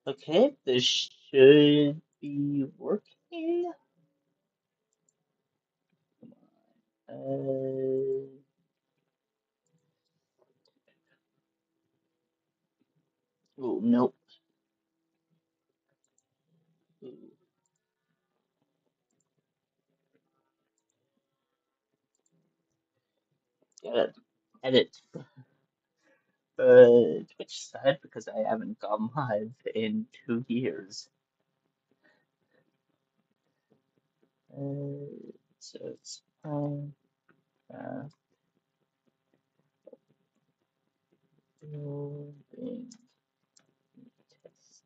Okay, this should be working. Uh, oh, nope. Ooh, gotta edit Twitch side because I haven't gone live in 2 years. So it's uh, building test.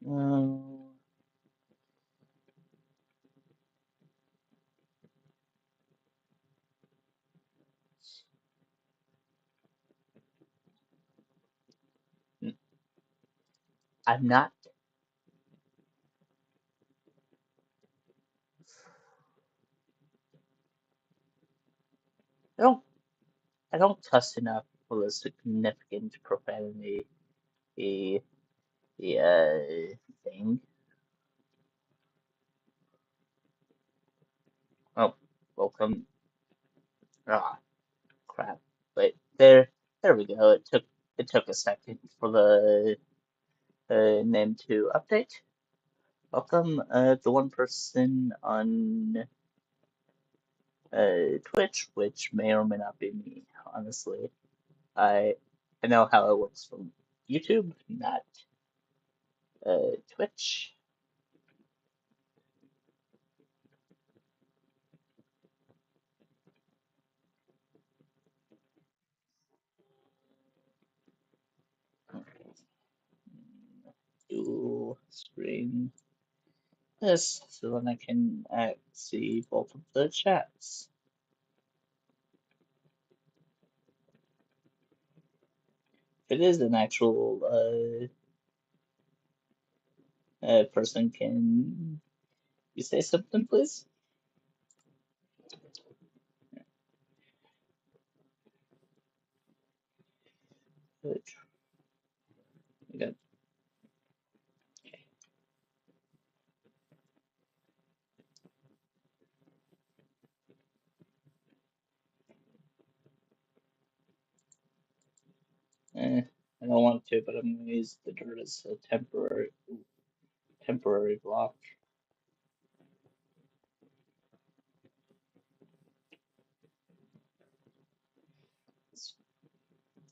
Um, I'm not. I don't. I don't cuss enough for a significant profanity. The thing. Oh, welcome. Ah, crap. Wait, there we go. It took a second for the name to update. Welcome, the one person on Twitch, which may or may not be me. Honestly, I I know how it works from YouTube, not Twitch. Do screen this so then I can see both of the chats. If it is an actual person, can you say something, please? Good. Good. I don't want to, but I'm gonna use the dirt as a temporary block.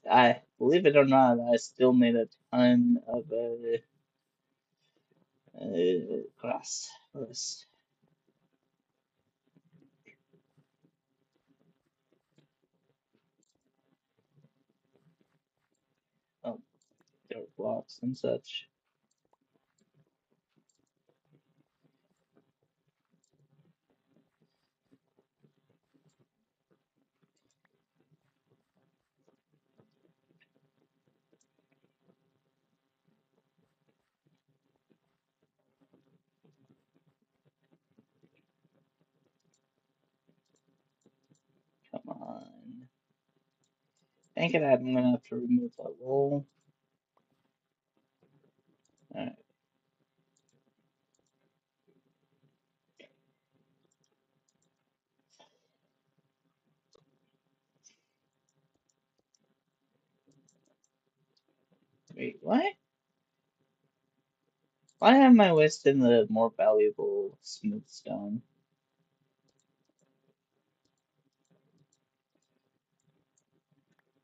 I believe it or not, I still need a ton of grass first. Oh, dirt blocks and such. Come on. Thank it, I'm gonna have to remove that wall. Alright, wait, what? Why am I wasting the more valuable smooth stone?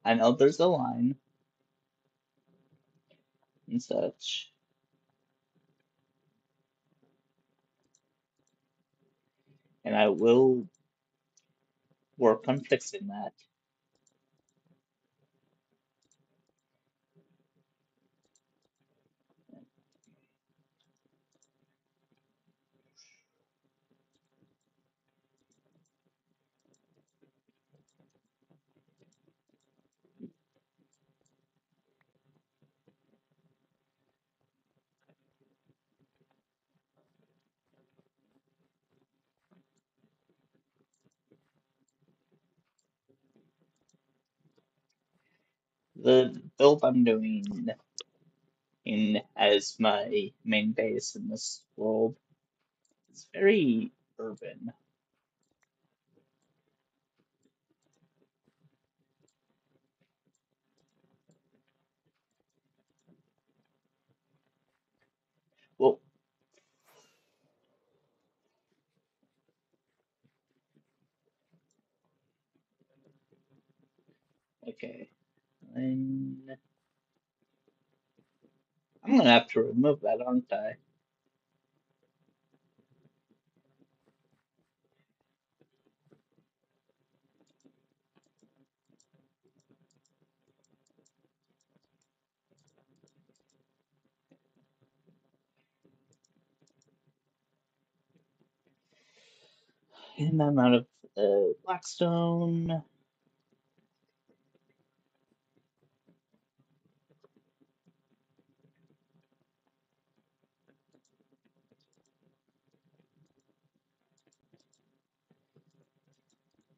I know there's a line and such, and I will work on fixing that. The build I'm doing in as my main base in this world is very urban. Well, okay. And I'm gonna have to remove that, aren't I? And I'm out of Blackstone.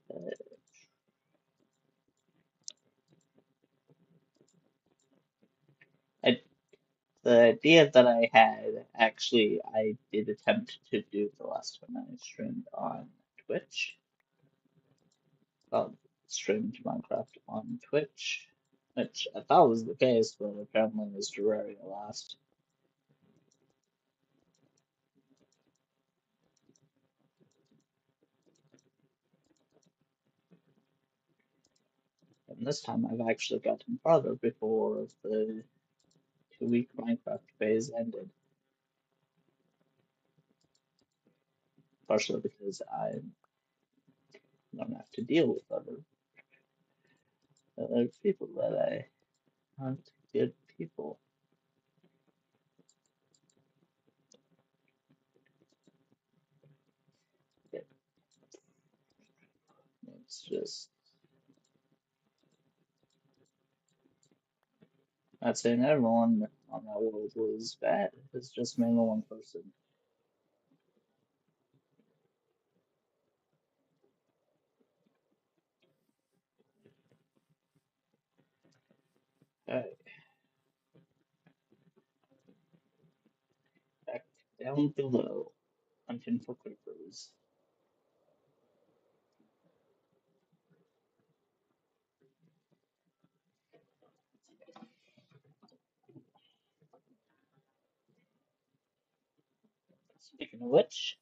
Uh, I, the idea that I had, actually, I did attempt to do the last time I streamed on Twitch. Well, streamed Minecraft on Twitch, which I thought was the case, but apparently it was Terraria last. And this time I've actually gotten farther before the 2 week Minecraft phase ended. Partially because I don't have to deal with other people that I aren't good people. It's just not saying everyone on that world was bad. It's just mainly one person. Alright, back down below, hunting for creepers. Speaking of which,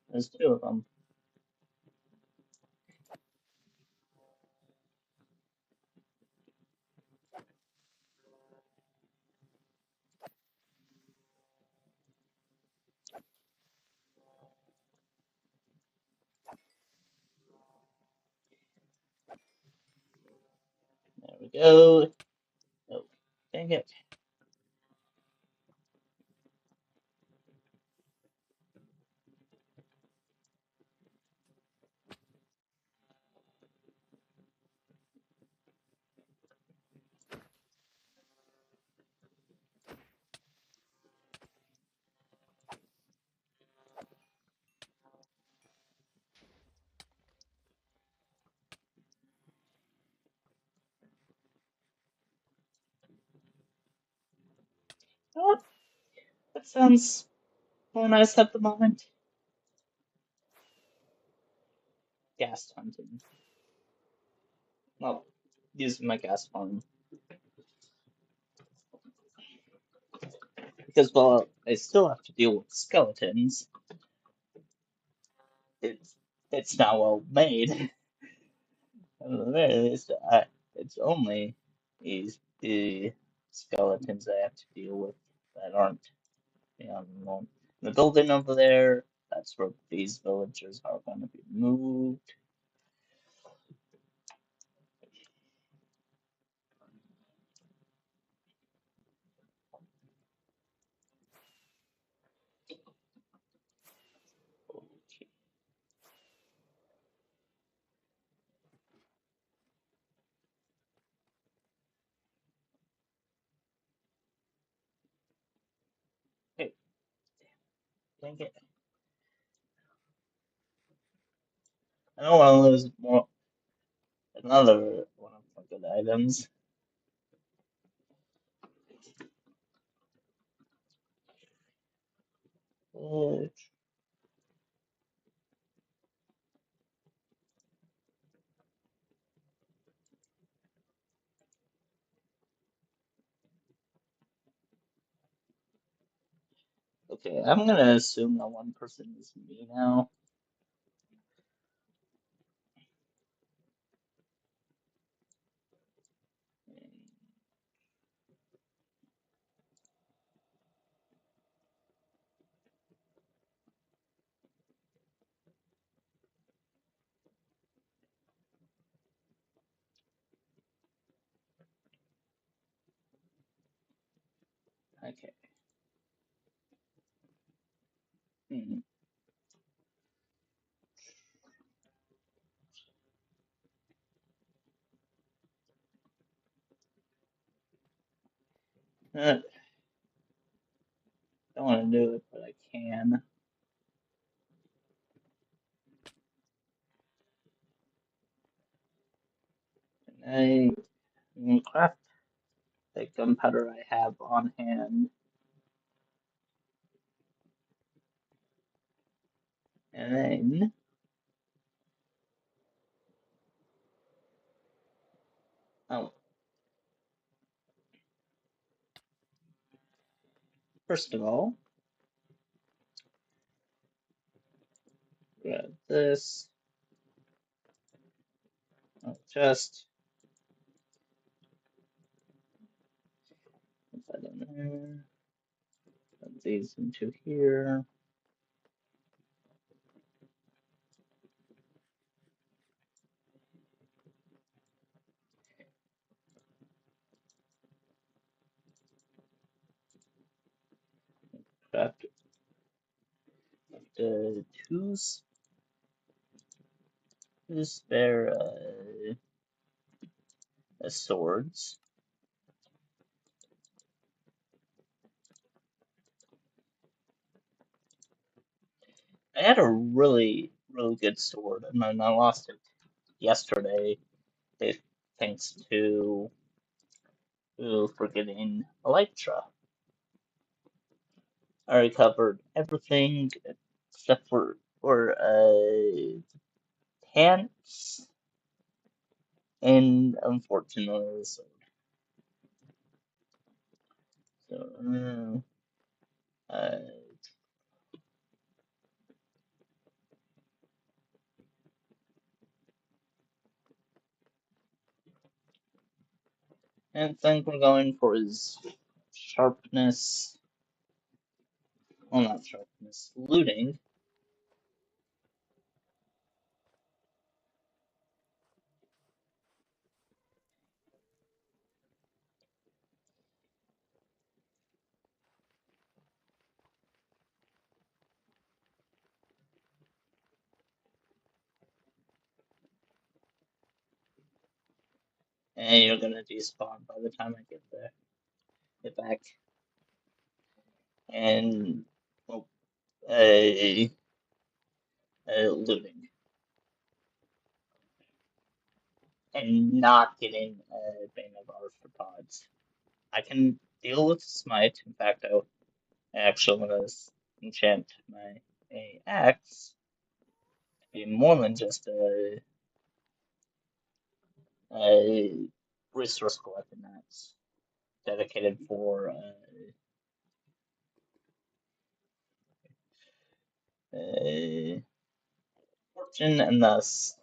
there's two of them. There we go. Oh, dang it. Oh, that sounds more nice at the moment. Gas hunting. Well, using my gas farm. Because, well, I still have to deal with skeletons. It's, it's not well made. At the very least, it's only the skeletons I have to deal with that aren't, the building over there. That's where these villagers are going to be moved. Hey, dang it. I don't want to lose more. Another 1.5 good items. Uh, okay, I'm gonna assume that one person is me now. Okay. Hmm. Don't want to do it, but I can. I craft the gunpowder I have on hand, and then oh, first of all, grab this. Just put that in there. Put these into here. Craft the two spare swords. I had a really good sword, and then I lost it yesterday, thanks to forgetting Elytra. I recovered everything except for pants and unfortunately so uh, and I think we're going for his sharpness. Well, not sharpness, looting. And you're gonna despawn by the time I get there, get back, and well, uh, looting and not getting Bane of Arthropods. I can deal with Smite. In fact, I actually want to enchant my axe to be more than just a resource collecting axe dedicated for fortune and thus.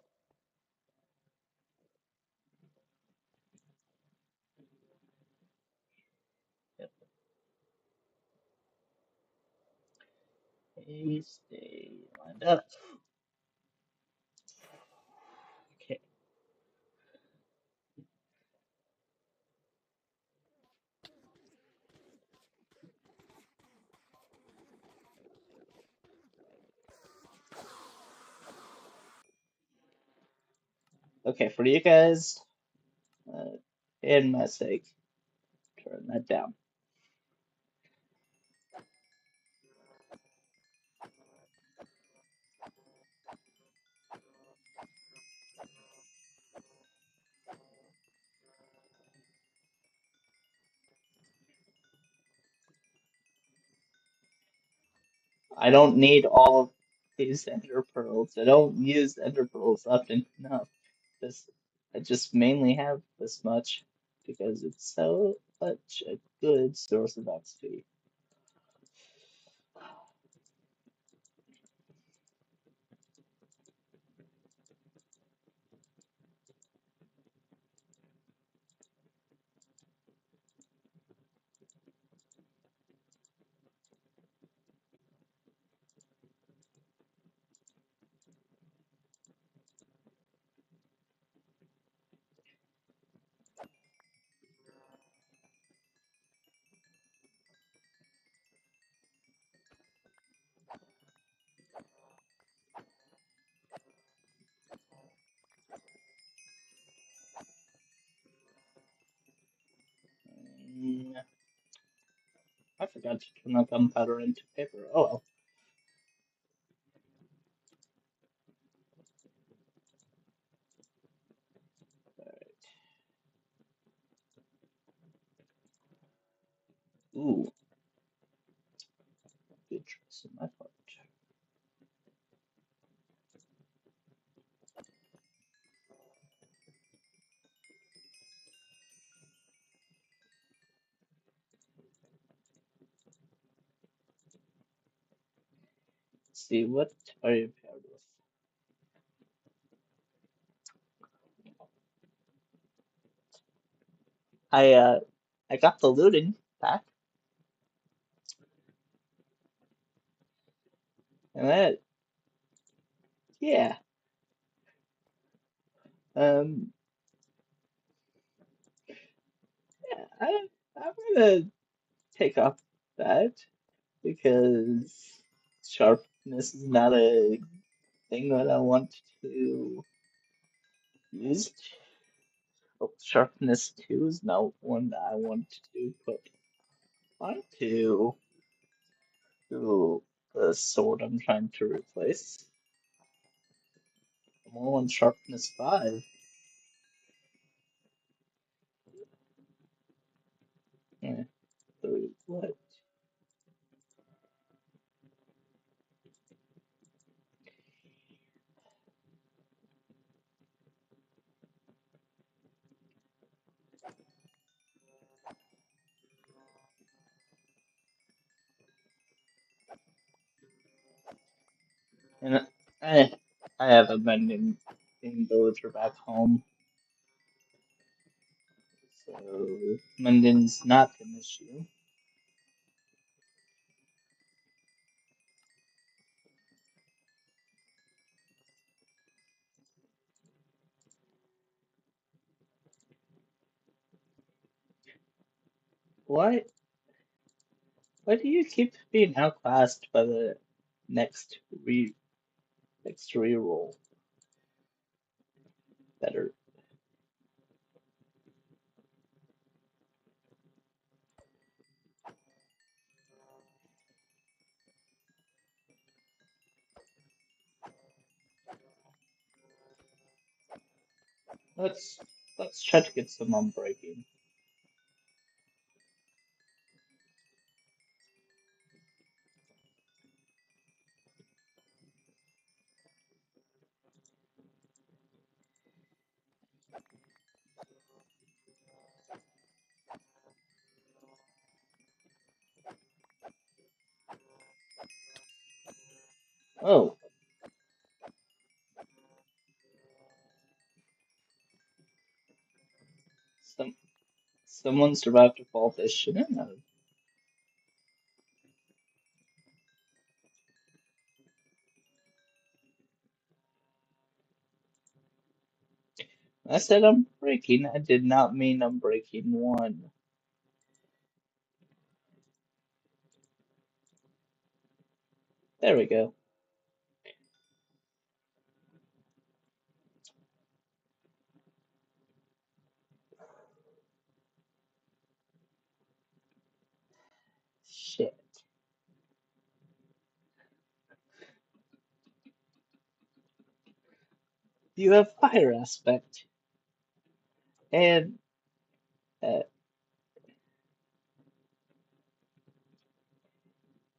Yep. Stay lined up. Okay. Okay, for you guys, in my sake, turn that down. I don't need all of these ender pearls. I don't use ender pearls often enough. This, I just mainly have this much because it's so such a good source of XP. Mm, I forgot to turn the gunpowder into paper. Oh well. Ooh, good choice on my part. Let's see, what are you paired with? I uh, I got the looting back, and that, yeah. Um, yeah, I'm gonna take off that because sharpness is not a thing that I want to use. Oh, sharpness 2 is not one that I want to put onto the sword I'm trying to replace. I'm all on sharpness 5. Yeah, 3, what? And I, I have a mending in villager back home, so mending's not an issue. Why? Why do you keep being outclassed by the next re next reroll? Better. Let's let's try to get some unbreaking. Oh, some someone survived a fall they shouldn't have. I said unbreaking. I did not mean unbreaking 1. There we go. Shit. You have fire aspect, and uh,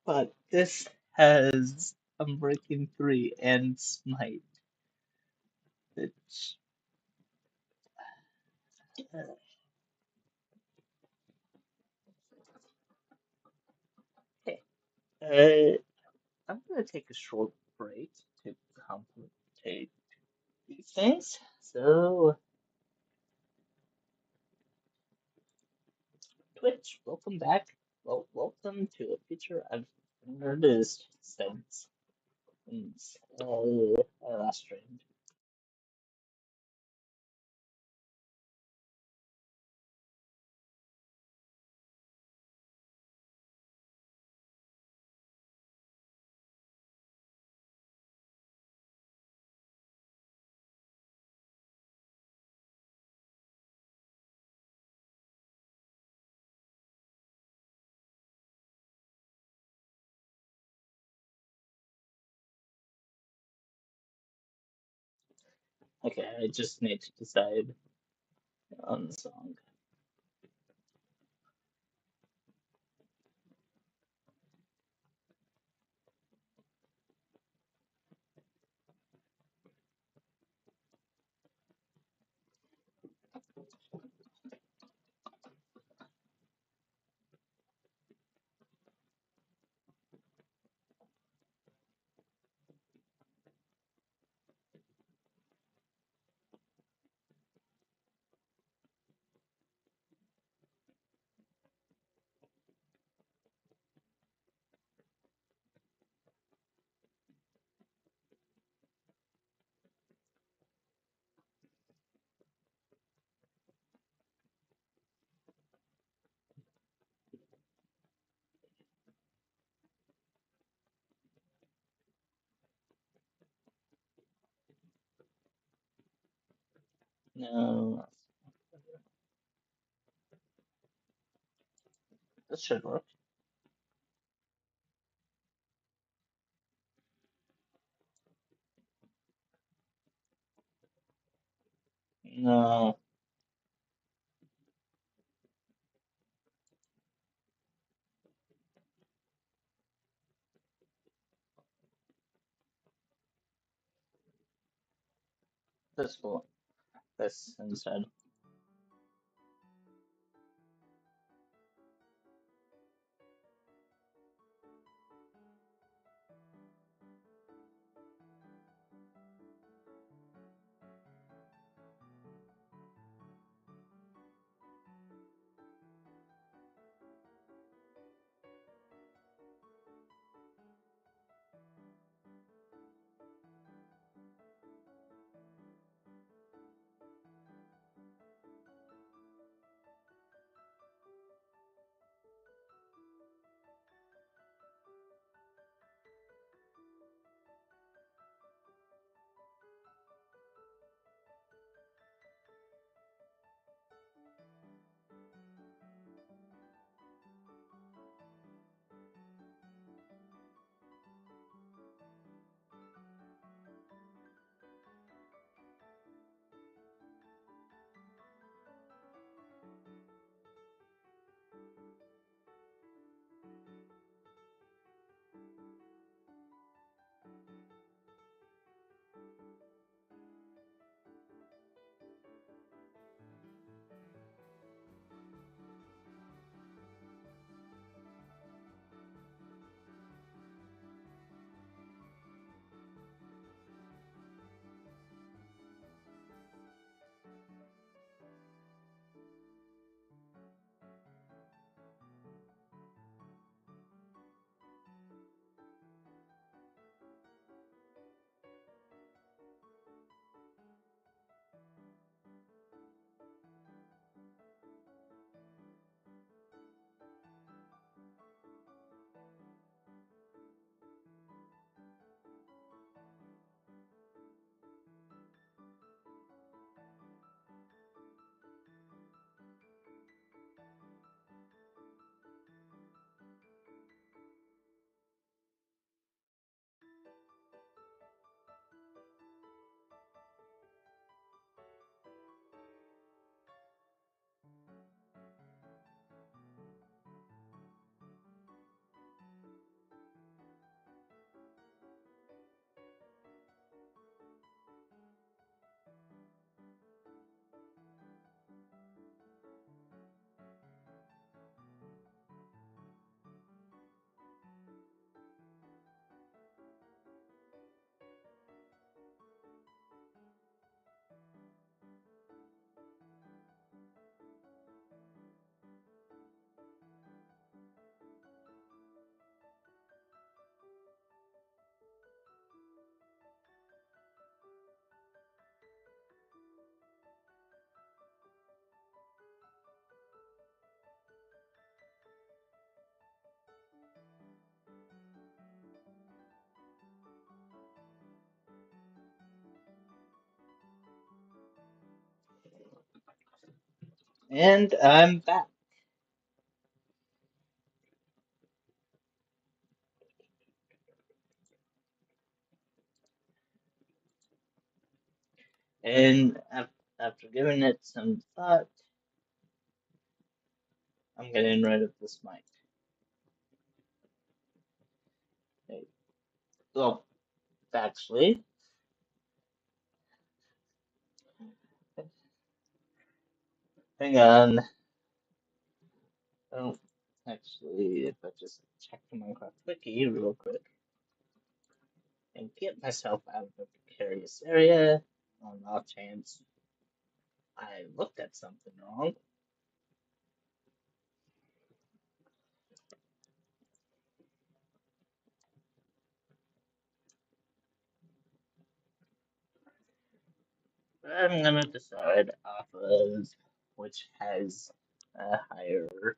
but this has Unbreaking 3 and Smite. Which, okay. I'm gonna take a short break to complicate these things. So, Twitch, welcome back. Well, welcome to a feature I've noticed since our last stream. Okay, I just need to decide on the song. No, this should work. No, this will this instead. And I'm back. And after giving it some thought, I'm getting rid of this mic. Okay. Well, actually, hang on. Oh, actually, if I just check the Minecraft wiki real quick and get myself out of the precarious area on off chance I looked at something wrong. I'm gonna decide off of which has a higher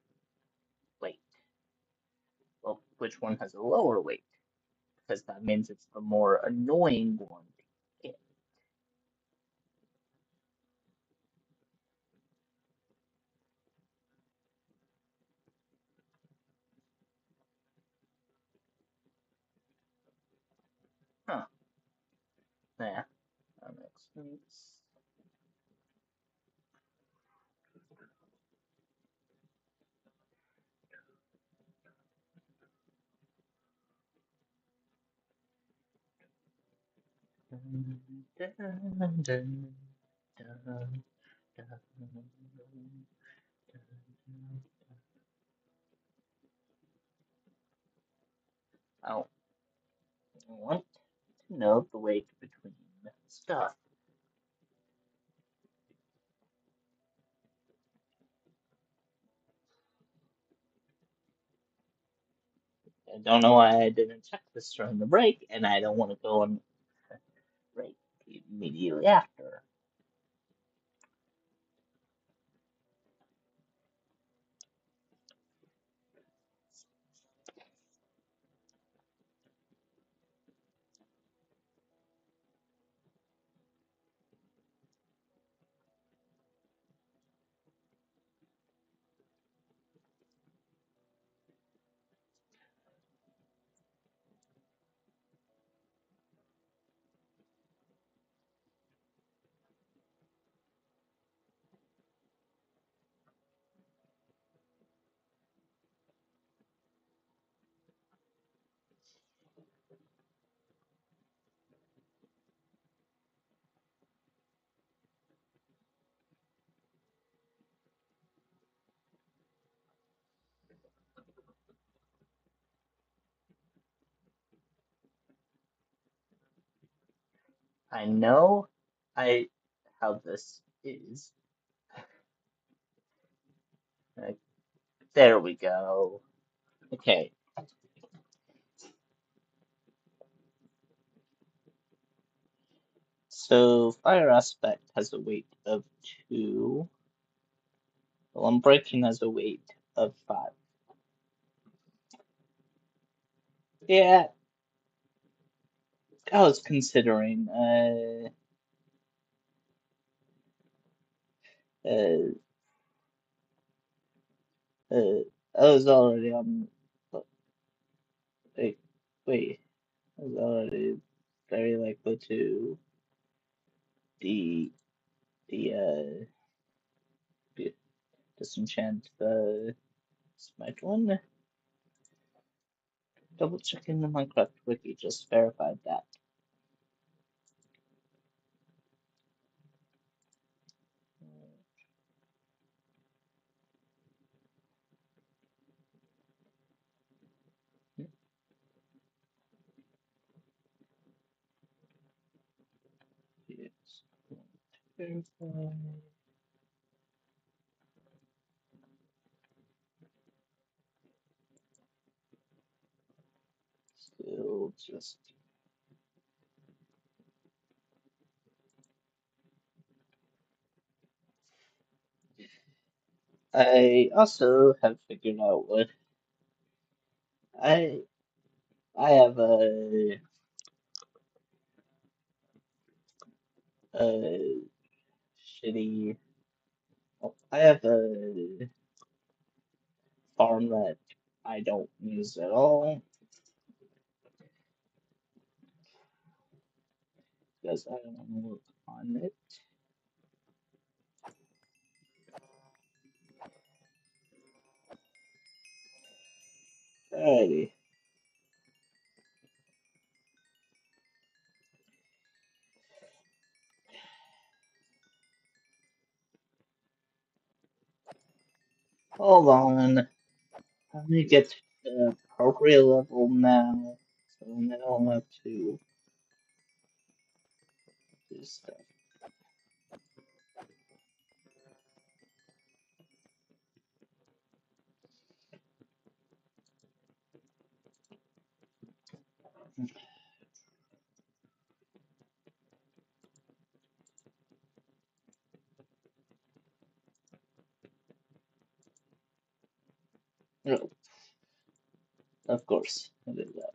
weight. Well, which one has a lower weight, because that means it's the more annoying one to get. Huh. Yeah, that makes sense. Dun, dun, dun, dun, dun, I want to know the weight between stuff. I don't know why I didn't check this during the break, and I don't want to go on break immediately after. I know I how this is. Like, there we go. Okay, so fire aspect has a weight of 2, while unbreaking has a weight of 5. Yeah, I was considering uh, uh, I was already on. Wait, wait, I was already very likely to de the disenchant the smite one. Double checking the Minecraft wiki just verified that. Yes. Verify. Still just. I also have figured out what I I have a shitty. Oh, I have a farm that I don't use at all because I don't want to work on it. Alrighty. Hold on. Let me get to the appropriate level now so then I don't have to do stuff. No, of course, I did that.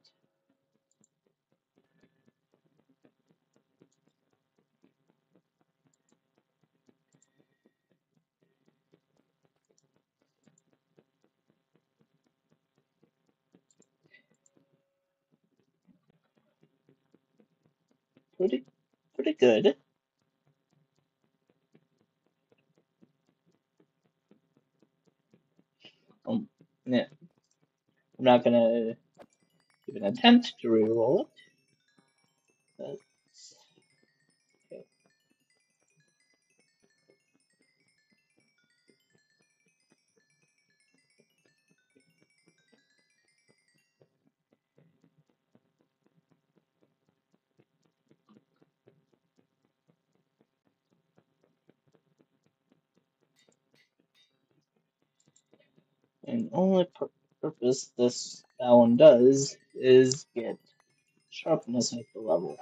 Pretty, pretty good. Yeah, I'm not gonna even attempt to reroll it. That's okay. And only purpose that one does is get sharpness at the level.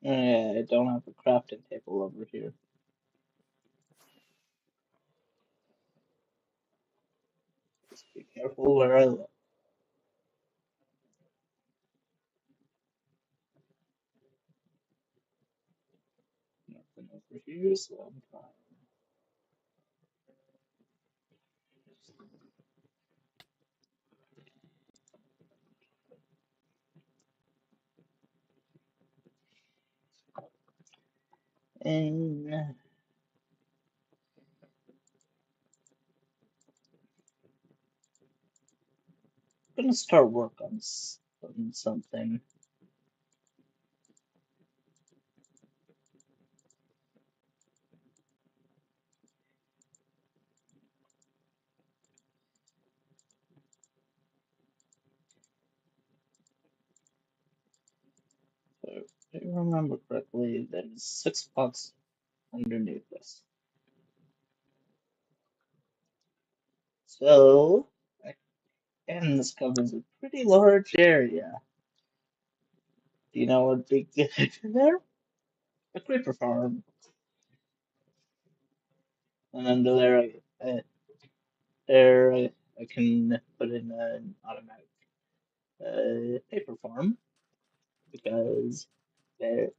I don't have a crafting table over here. Just be careful where I look. Nothing over here, so I'm fine. And I'm gonna start work on something. So if I remember correctly, there's 6 spots underneath this. So, and this covers a pretty large area. Do you know what would be good there? A creeper farm. And under there, I can put in an automatic paper farm because their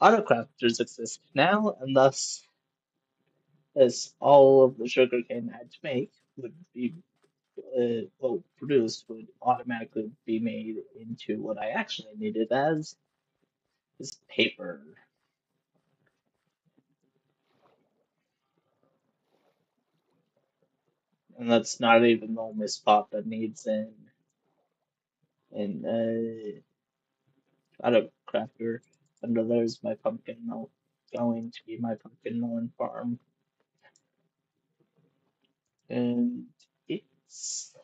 autocrafters exist now, and thus, as all of the sugarcane I had to make would be well produced would automatically be made into what I actually needed as is paper, and that's not even the only spot that needs in autocrafter. Under there's my pumpkin mill, going to be my pumpkin melon farm, and it's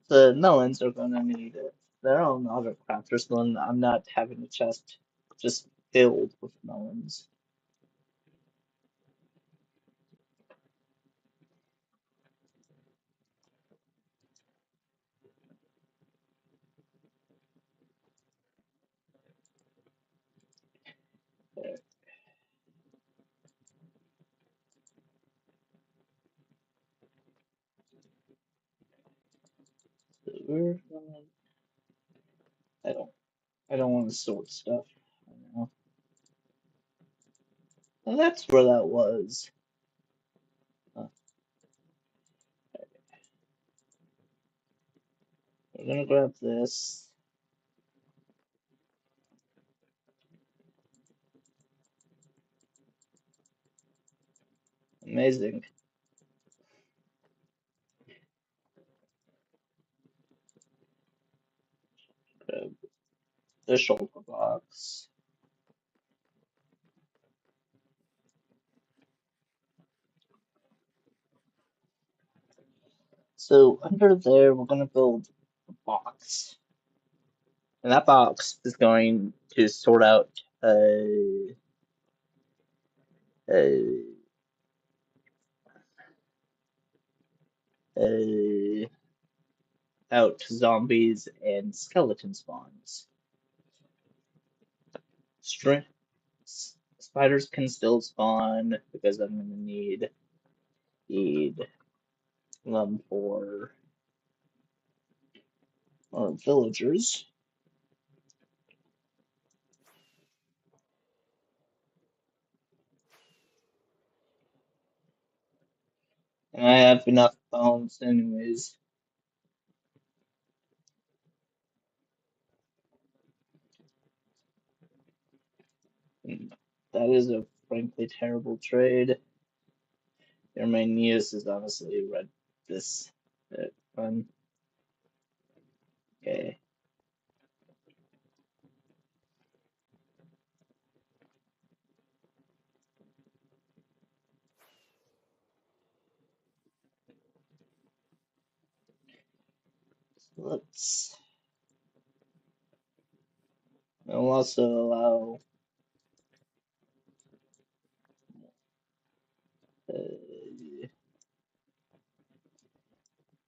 the melons are gonna need it. their own other crafters when I'm not having a chest just filled with melons. So I don't I don't want to sort stuff. I know. Well, that's where that was. Uh, we're gonna grab this. Amazing. Grab the shoulder box. So under there, we're gonna build a box, and that box is going to sort out uh, uh, out zombies and skeleton spawns. Str Spiders can still spawn because I'm gonna need them for villagers. And I have enough bones anyways. And that is a frankly terrible trade. Germanius is honestly read this fun. Okay. So let's I'll also allow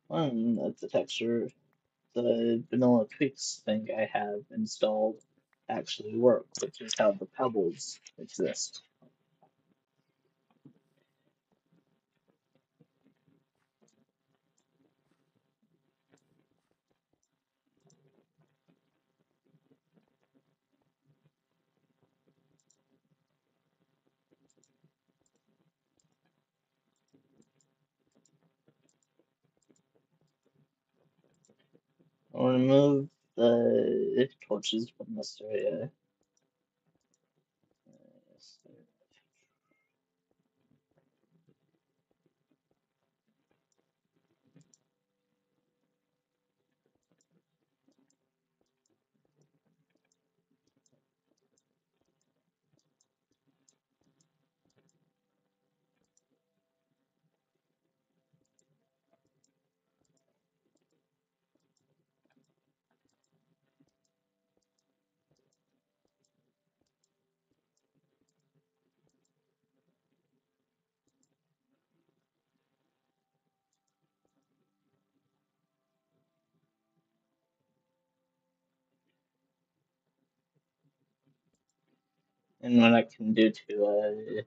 one of the texture, the vanilla tweaks thing I have installed actually work, which is how the pebbles exist. I'll remove the torches from this area. And what I can do to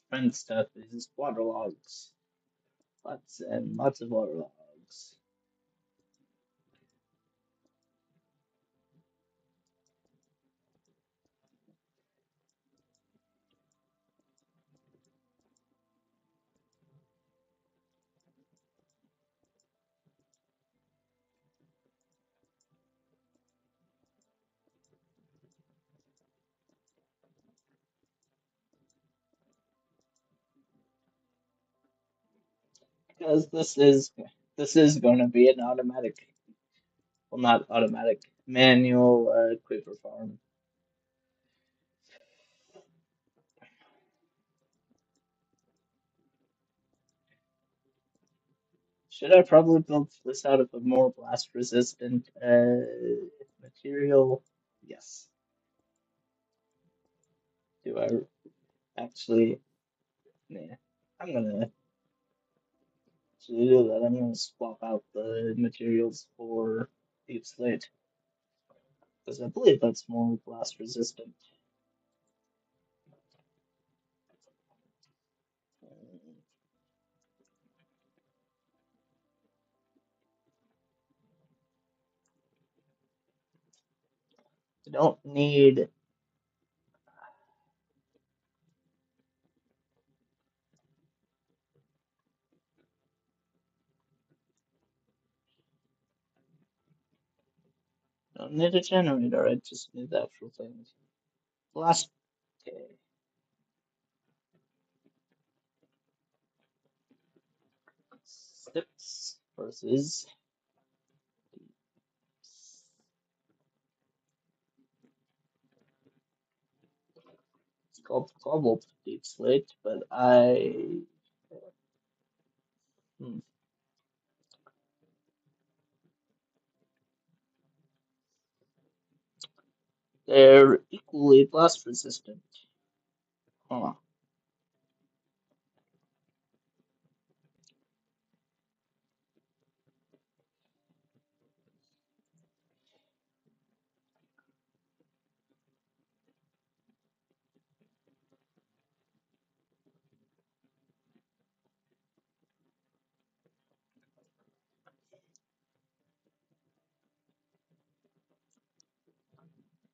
friend stuff is water logs. Lots and lots of water logs. Because this is going to be an automatic, well, not automatic, manual creeper farm. Should I probably build this out of a more blast resistant material? Yes. Do I actually? Nah. I'm gonna to do that. I'm gonna swap out the materials for deep slate because I believe that's more blast resistant. I don't need a generator. I just need the actual things. Blast. Okay. 6 versus. It's called global deep slate, but hmm, they're equally blast resistant. Huh.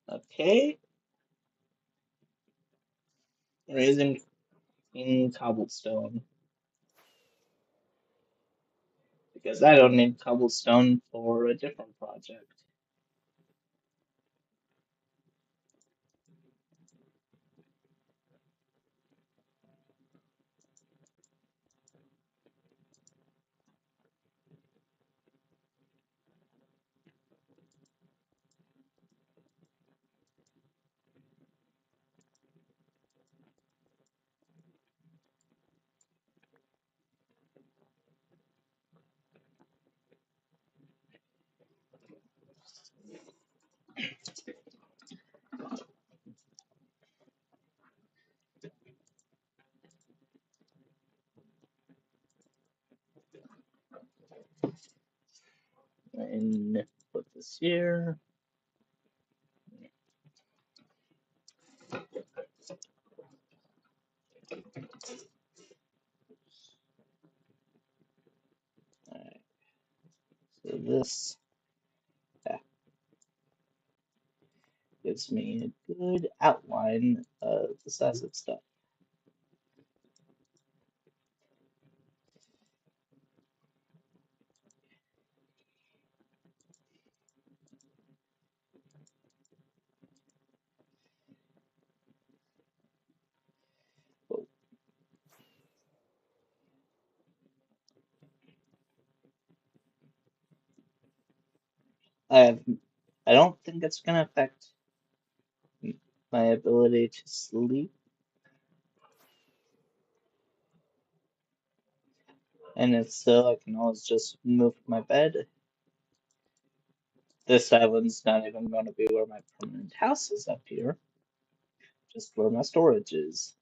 Okay. Raising in cobblestone because I don't need cobblestone for a different project. And put this here. Alright, so this gives me a good outline of the size of stuff. I have, I don't think it's gonna affect my ability to sleep, and if so, I can always just move my bed. This island's not even going to be where my permanent house is up here, just where my storage is.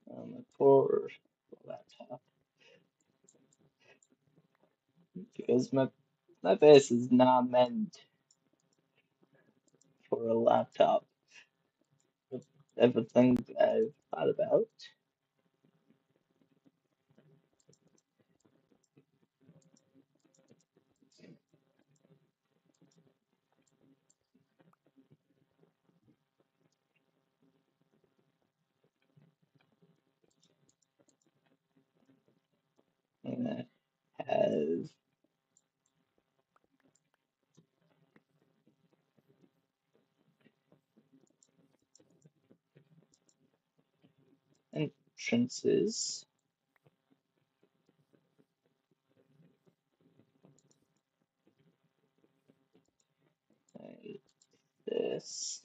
My poor laptop, because my base is not meant for a laptop. With everything I've thought about. entrances like this.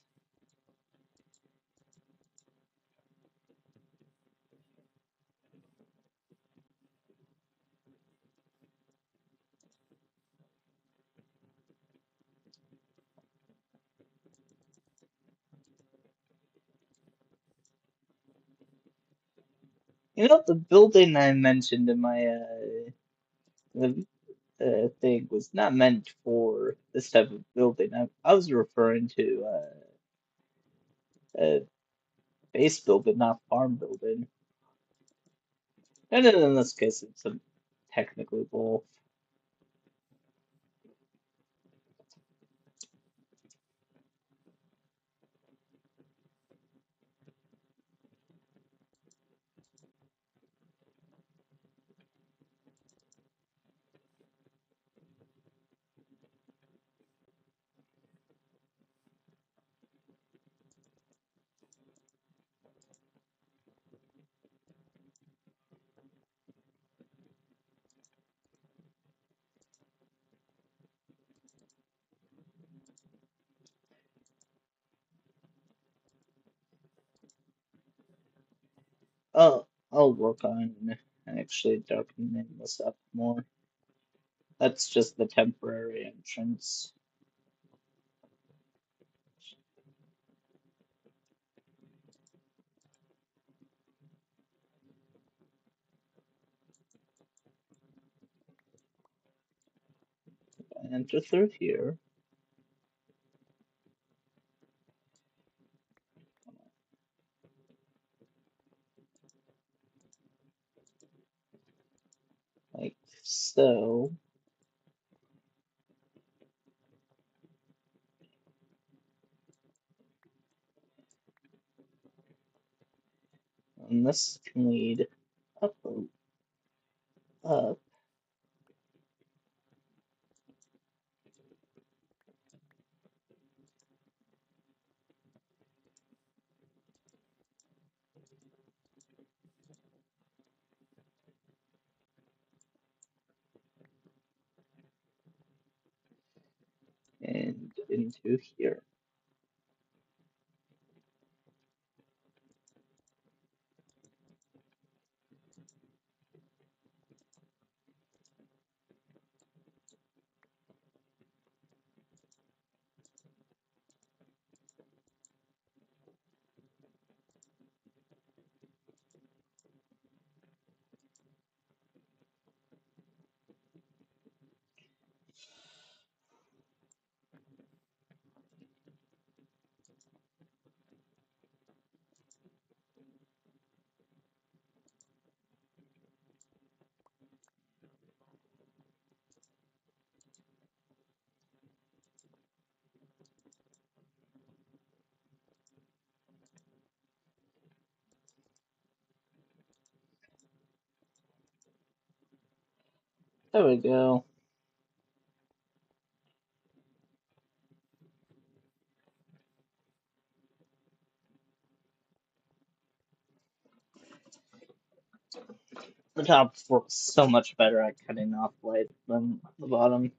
You know, the building I mentioned in my the, thing was not meant for this type of building. I was referring to a base building, not farm building. And then in this case, it's a technically both. I'll work on actually darkening this up more. That's just the temporary entrance. Enter through here. Like so. And this can lead up, up, and into here. There we go. The top works so much better at cutting off light than the bottom.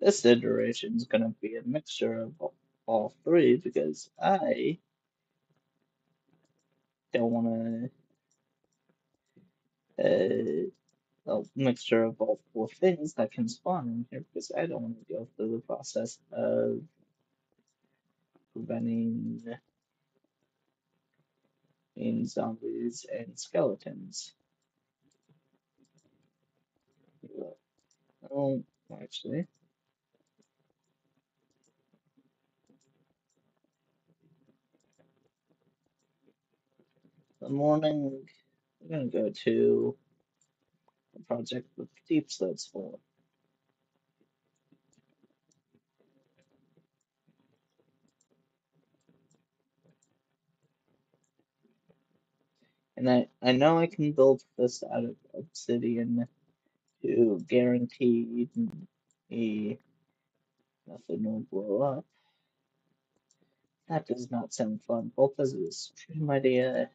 This iteration is going to be a mixture of all three because I don't want to a mixture of all four things that can spawn in here because I don't want to go through the process of preventing zombies and skeletons. Oh, actually, the morning I'm gonna go to a project with deep slits for, and I know I can build this out of obsidian to guarantee me nothing will blow up. That does not sound fun, both as a stream idea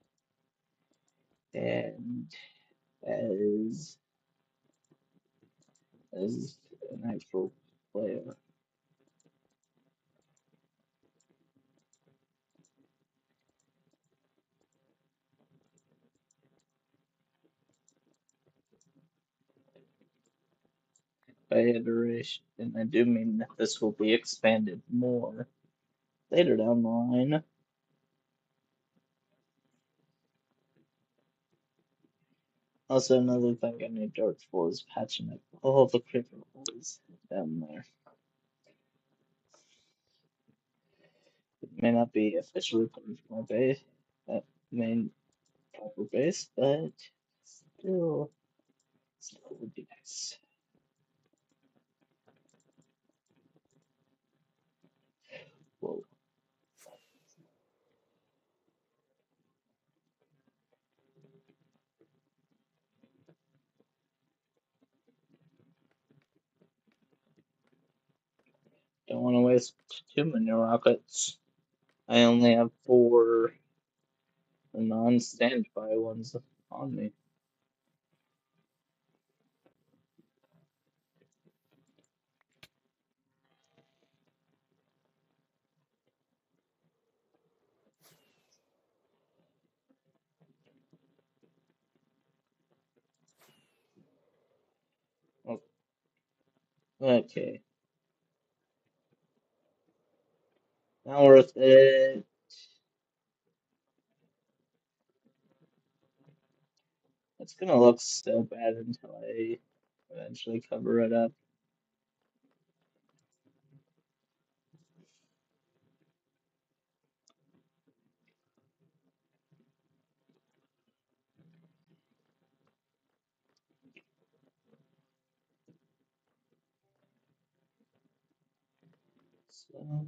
and as as an actual player. By iteration, and I do mean that this will be expanded more later down the line. Also, another thing I need dirt for is patching up all the creeper holes down there. It may not be officially part of my base, that main proper base, but still, still would be nice. Whoa, don't want to waste too many rockets. I only have 4 non-standby ones on me. Oh, okay, not worth it. It's gonna look so bad until I eventually cover it up. So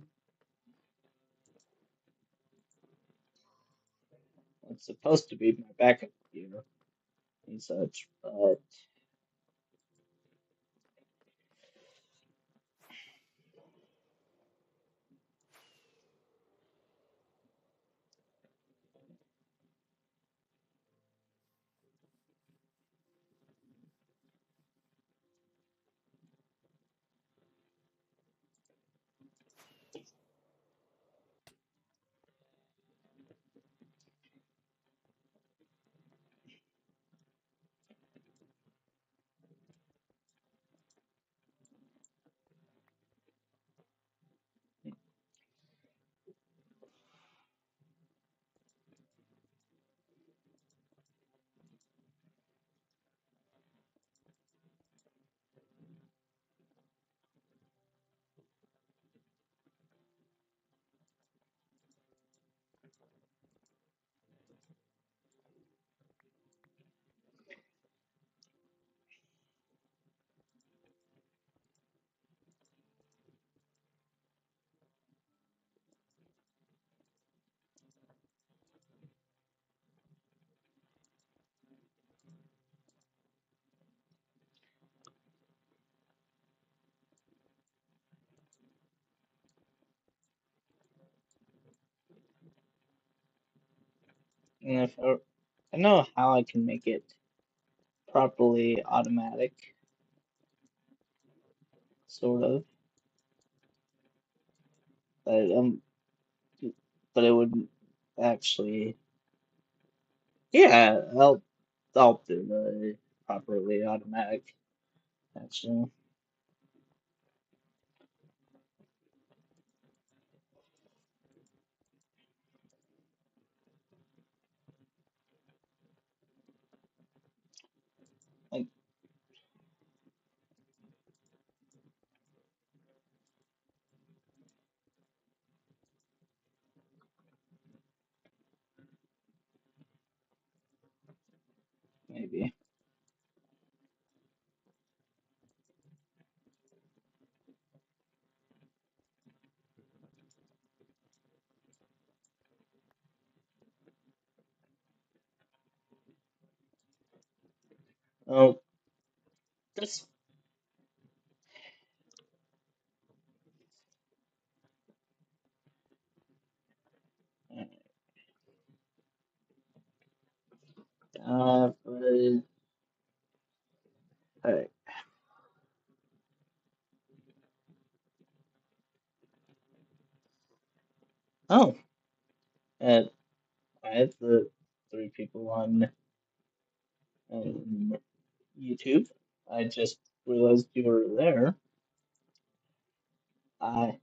it's supposed to be my backup gear and such, but if I know how I can make it properly automatic, sort of, but but it would actually, yeah, I'll do the properly automatic actually. Like Oh, this. Alright. Oh, uh, I have the three people on um, YouTube. I just realized you were there. I,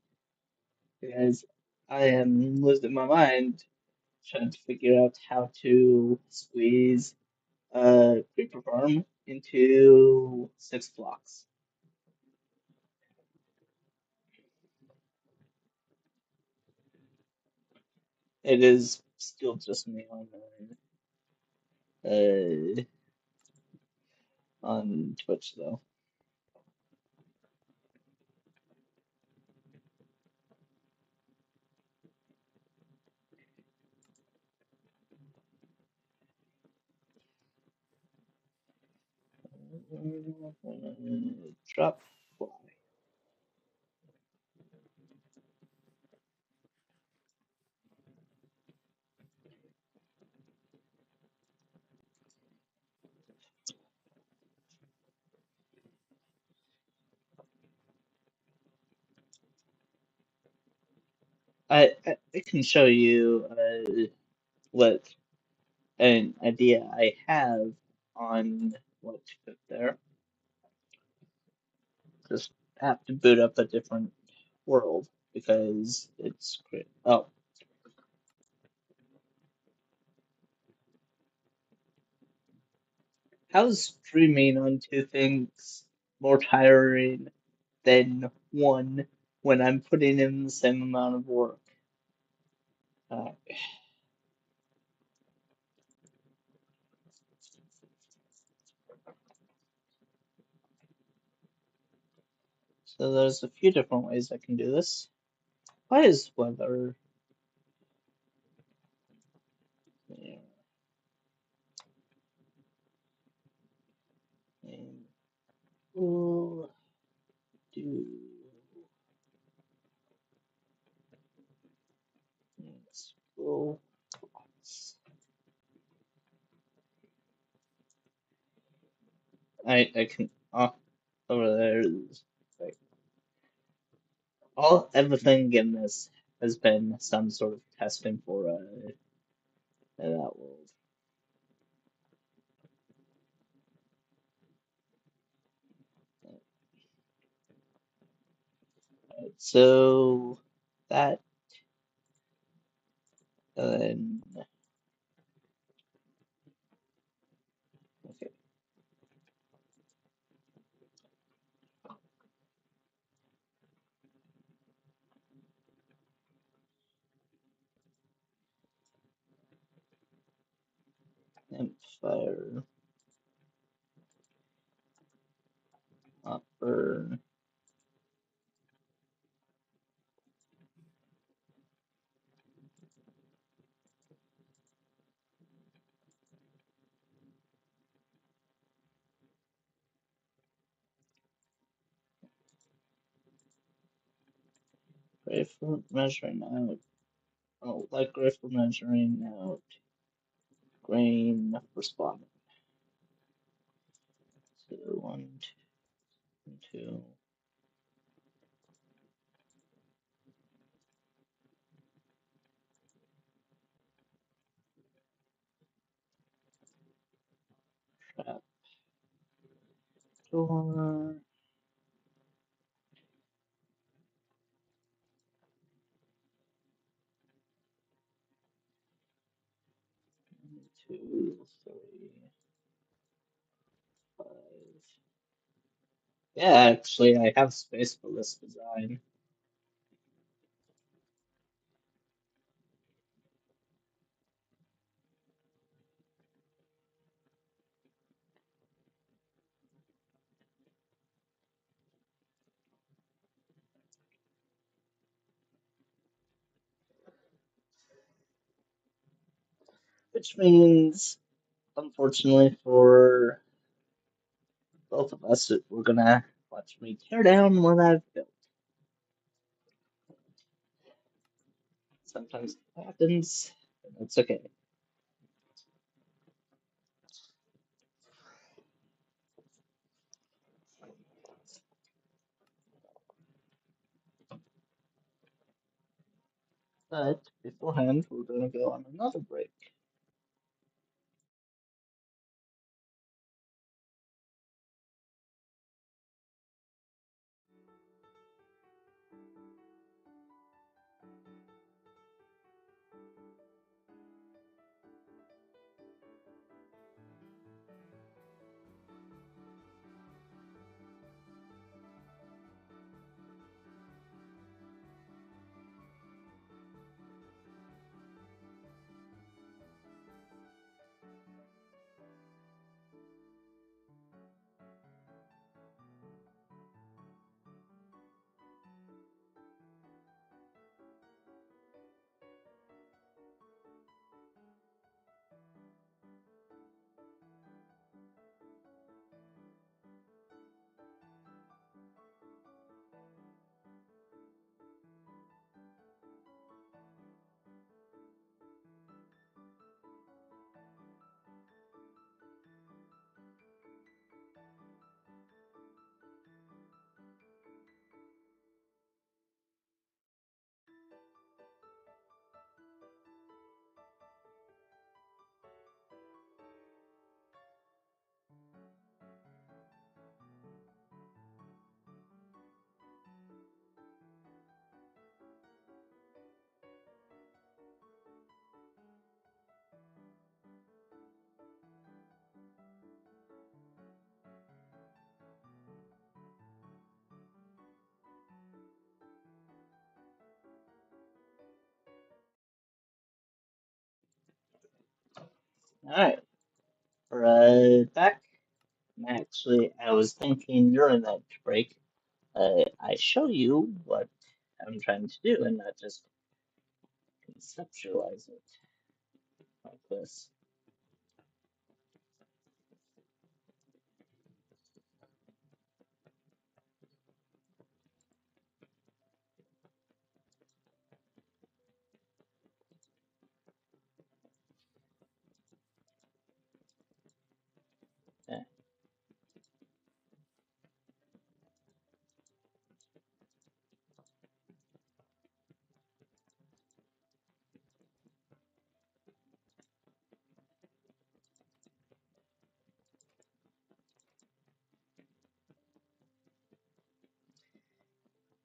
because I am losing my mind trying to figure out how to squeeze creeper farm into 6 blocks. It is still just me uh, on Twitch though. Drop fly. I can show you what an idea I have on what to put there. Just have to boot up a different world because it's great. Oh, how's streaming on two things more tiring than one when I'm putting in the same amount of work? Uh, so there's a few different ways I can do this. Why is weather there? And we'll do scroll. I can over there is like all everything in this has been some sort of testing for that world. So that then okay, campfire upper grapefruit measuring out. Oh, like grapefruit measuring out grain responding. So one, two, trap door, two, three, five. Yeah, actually, I have space for this design, which means, unfortunately, for both of us, we're gonna watch me tear down what I've built. Sometimes it happens, and it's okay. But beforehand, we're gonna go on another break. Alright, we're back. Actually, I was thinking during that break, I show you what I'm trying to do and not just conceptualize it like this. Yeah.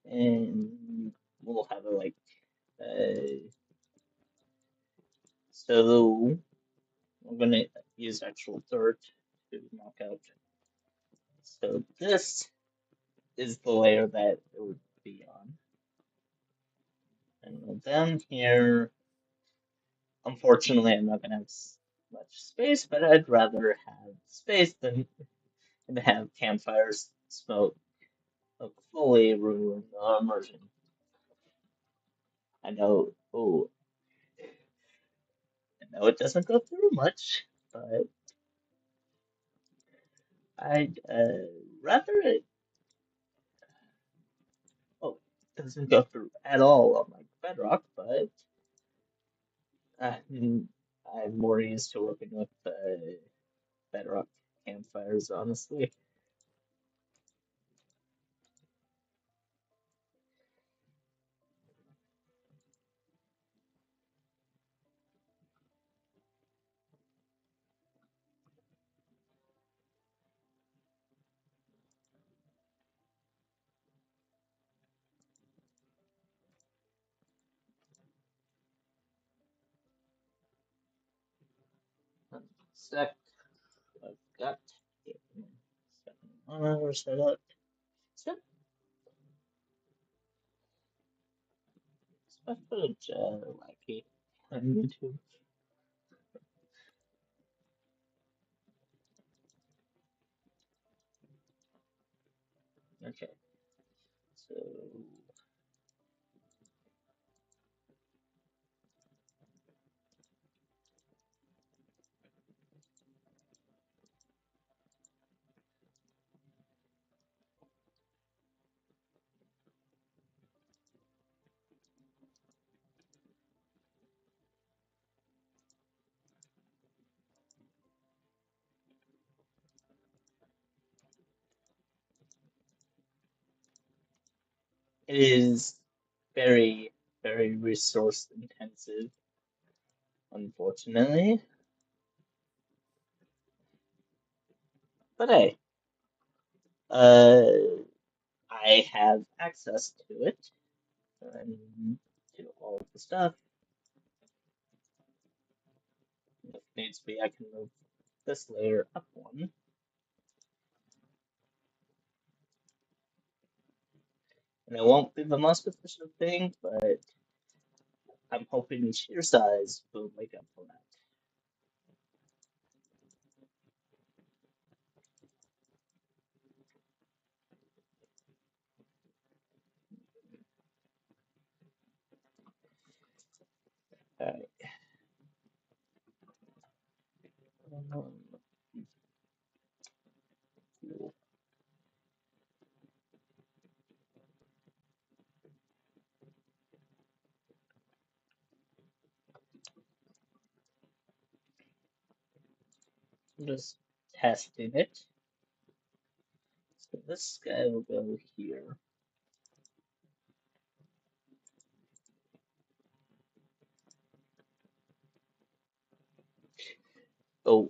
And we'll have it like, so we're gonna use actual dirt to knock out. So this is the layer that it would be on. And down here, unfortunately, I'm not gonna have much space, but I'd rather have space than have campfires smoke fully ruin the immersion. I know, oh, I know it doesn't go through much, but I'd rather it, oh, it doesn't go through at all on like Bedrock, but uh, mm, I'm more used to working with Bedrock campfires, honestly. Sec, I've got second honor set up. Step, spec footage, wacky on YouTube. Okay, so It is very, very resource intensive, unfortunately. But hey, uh, I have access to it and to all of the stuff. If needs be, I can move this layer up one. And it won't be the most efficient thing, but I'm hoping sheer size will make up for that. Alright. We'll just testing it. So this guy will go here. Oh,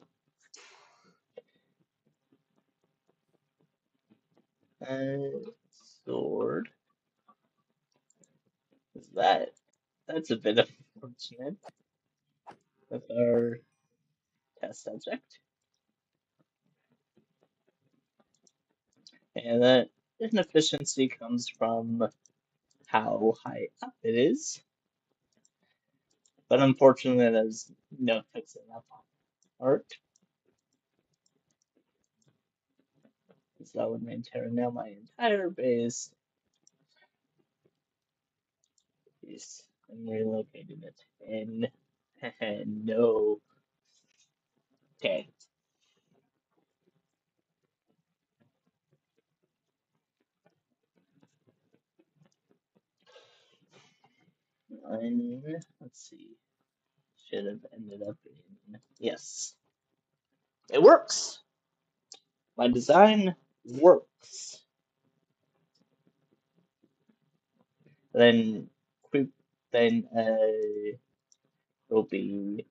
sword. Is that? That's a bit unfortunate with our test subject. And that inefficiency comes from how high up it is. But unfortunately, there's no fixing that part. So that would mean tearing down my entire base and relocating it in. No. Okay. Let's see. Should have ended up in. Yes. It works! My design works. Then creep. Then it'll be.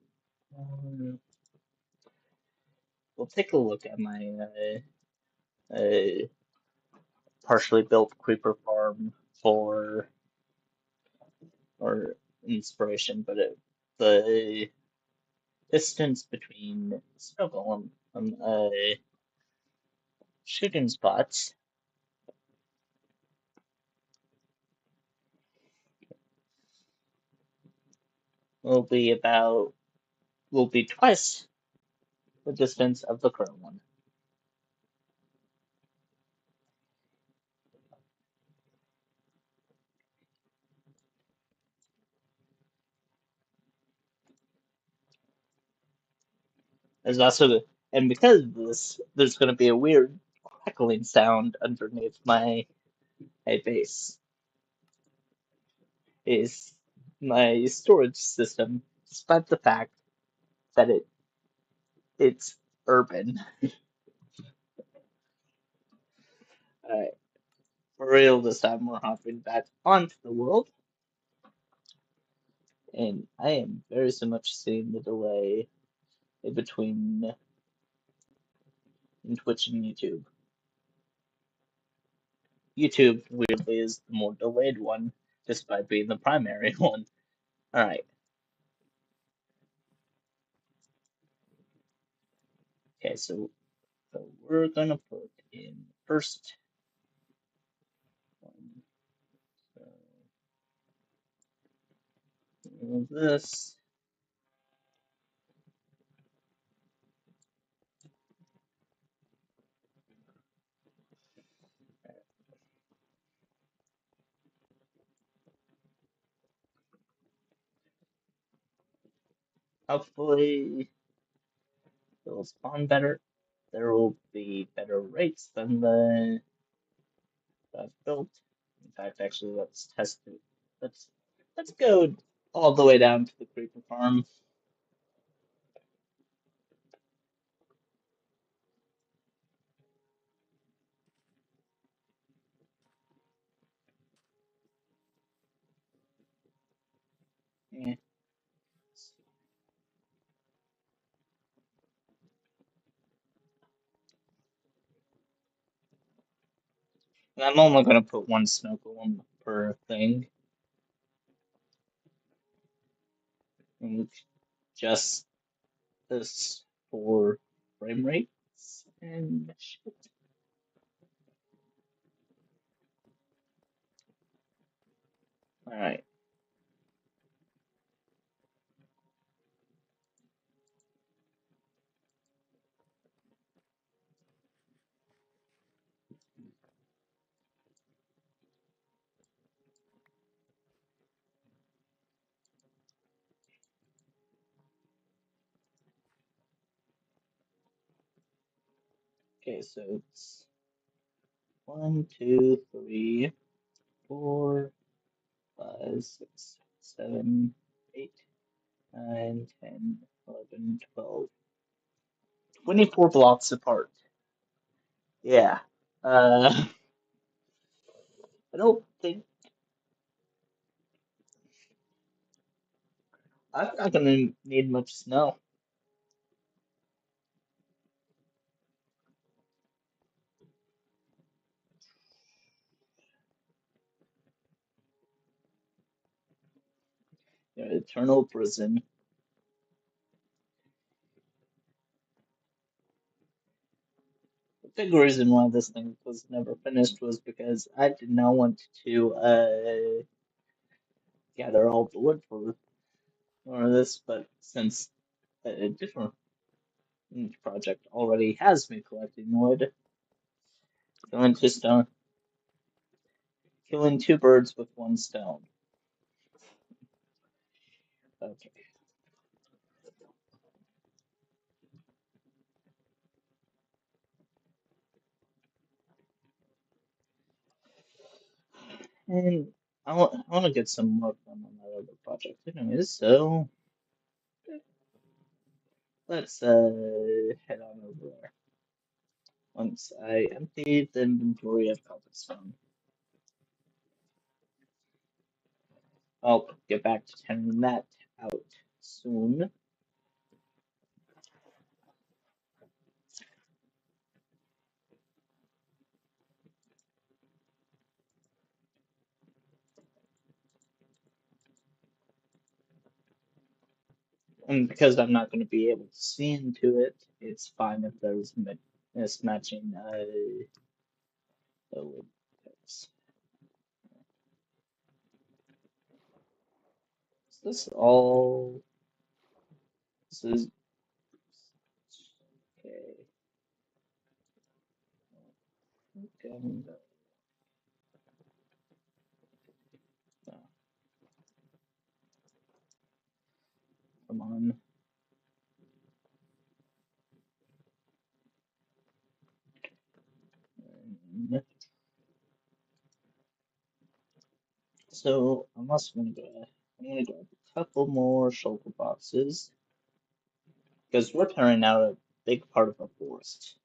We'll take a look at my partially built creeper farm for or inspiration, but the distance between snow golem shooting spots will be about will be twice the distance of the current one. There's also and because of this, there's going to be a weird crackling sound underneath my base. Is my storage system, despite the fact that it's urban. Alright, for real this time we're hopping back onto the world. And I am very so much seeing the delay in between in Twitch and YouTube. YouTube, weirdly, is the more delayed one, despite being the primary one. Alright, okay, so we're gonna put in first one. So, this. Hopefully, it'll spawn better. There will be better rates than the that I've built. In fact, actually, let's test it. Let's let's go all the way down to the creeper farm. Yeah. And I'm only gonna put one snow golem per thing, and just this for frame rates and shit. All right. Okay, so it's 1, 2, 3, 4, 5, 6, 7, 8, 9, 10, 11, 12, 24 blocks apart. Yeah. I don't think I'm not gonna need much snow. Eternal Prison. The big reason why this thing was never finished was because I did not want to gather all the wood for this, but since a different project already has me collecting wood, killing two stone, killing two birds with one stone. Okay, and I want to get some work done on that other project, anyways. So let's head on over there. Once I empty the inventory of cobblestone, I'll get back to turning that out soon. And because I'm not going to be able to see into it, it's fine if there's mismatching wood types. Is this all? This is okay. Okay. Oh, come on. And so I'm also going to go. I'm going to grab a couple more shulker boxes because we're tearing out a big part of a forest.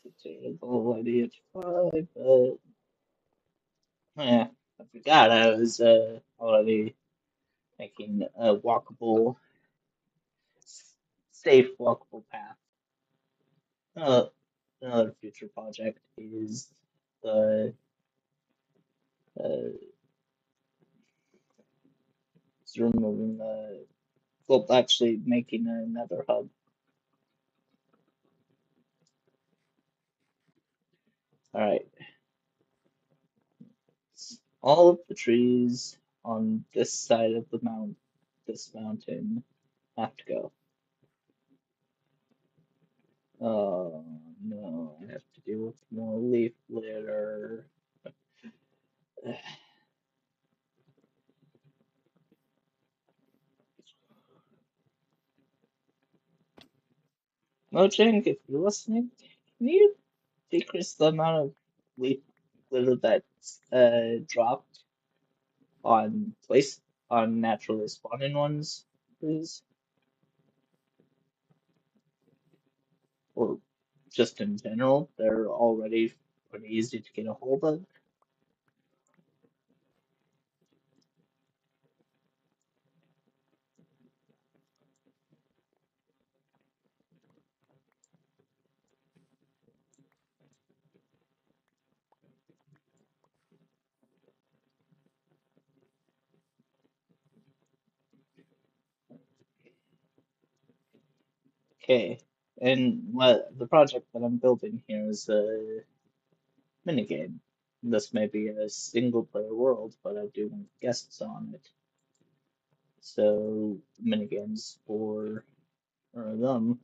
It's a terrible idea to try, but yeah, I forgot I was already making a walkable, safe walkable path. Uh, Another future project is the uh, is removing the well, actually making another hub. All right, all of the trees on this side of this mountain have to go. Oh no, I have to deal with more leaf litter. Mojang, if you're listening, can you decrease the amount of leaf litter that's dropped on place on naturally spawning ones, please? Or just in general, they're already pretty easy to get a hold of. Okay, and what the project that I'm building here is a minigame. This may be a single player world, but I do want guests on it. So minigames for them.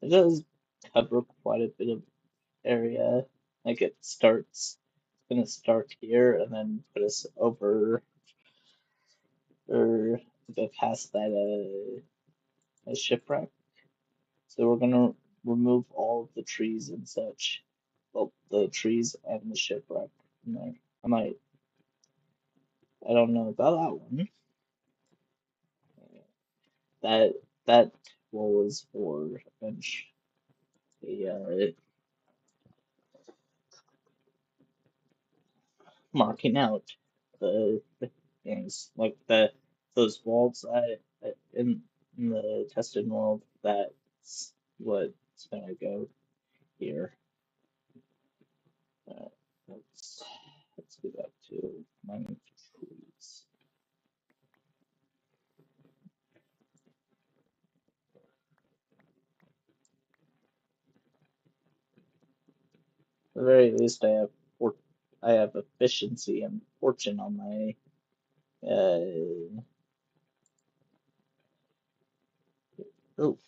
It does cover quite a bit of area. Like it's gonna start here and then put us over or go past that a shipwreck. So we're gonna remove all of the trees and such. Well, the trees and the shipwreck from there. I might, I don't know about that one. That that was for bench the marking out the things like those walls in the tested world. That's what's gonna go here. Uh, let's let's go back to mining trees. At the very least, I have efficiency and fortune on my oh,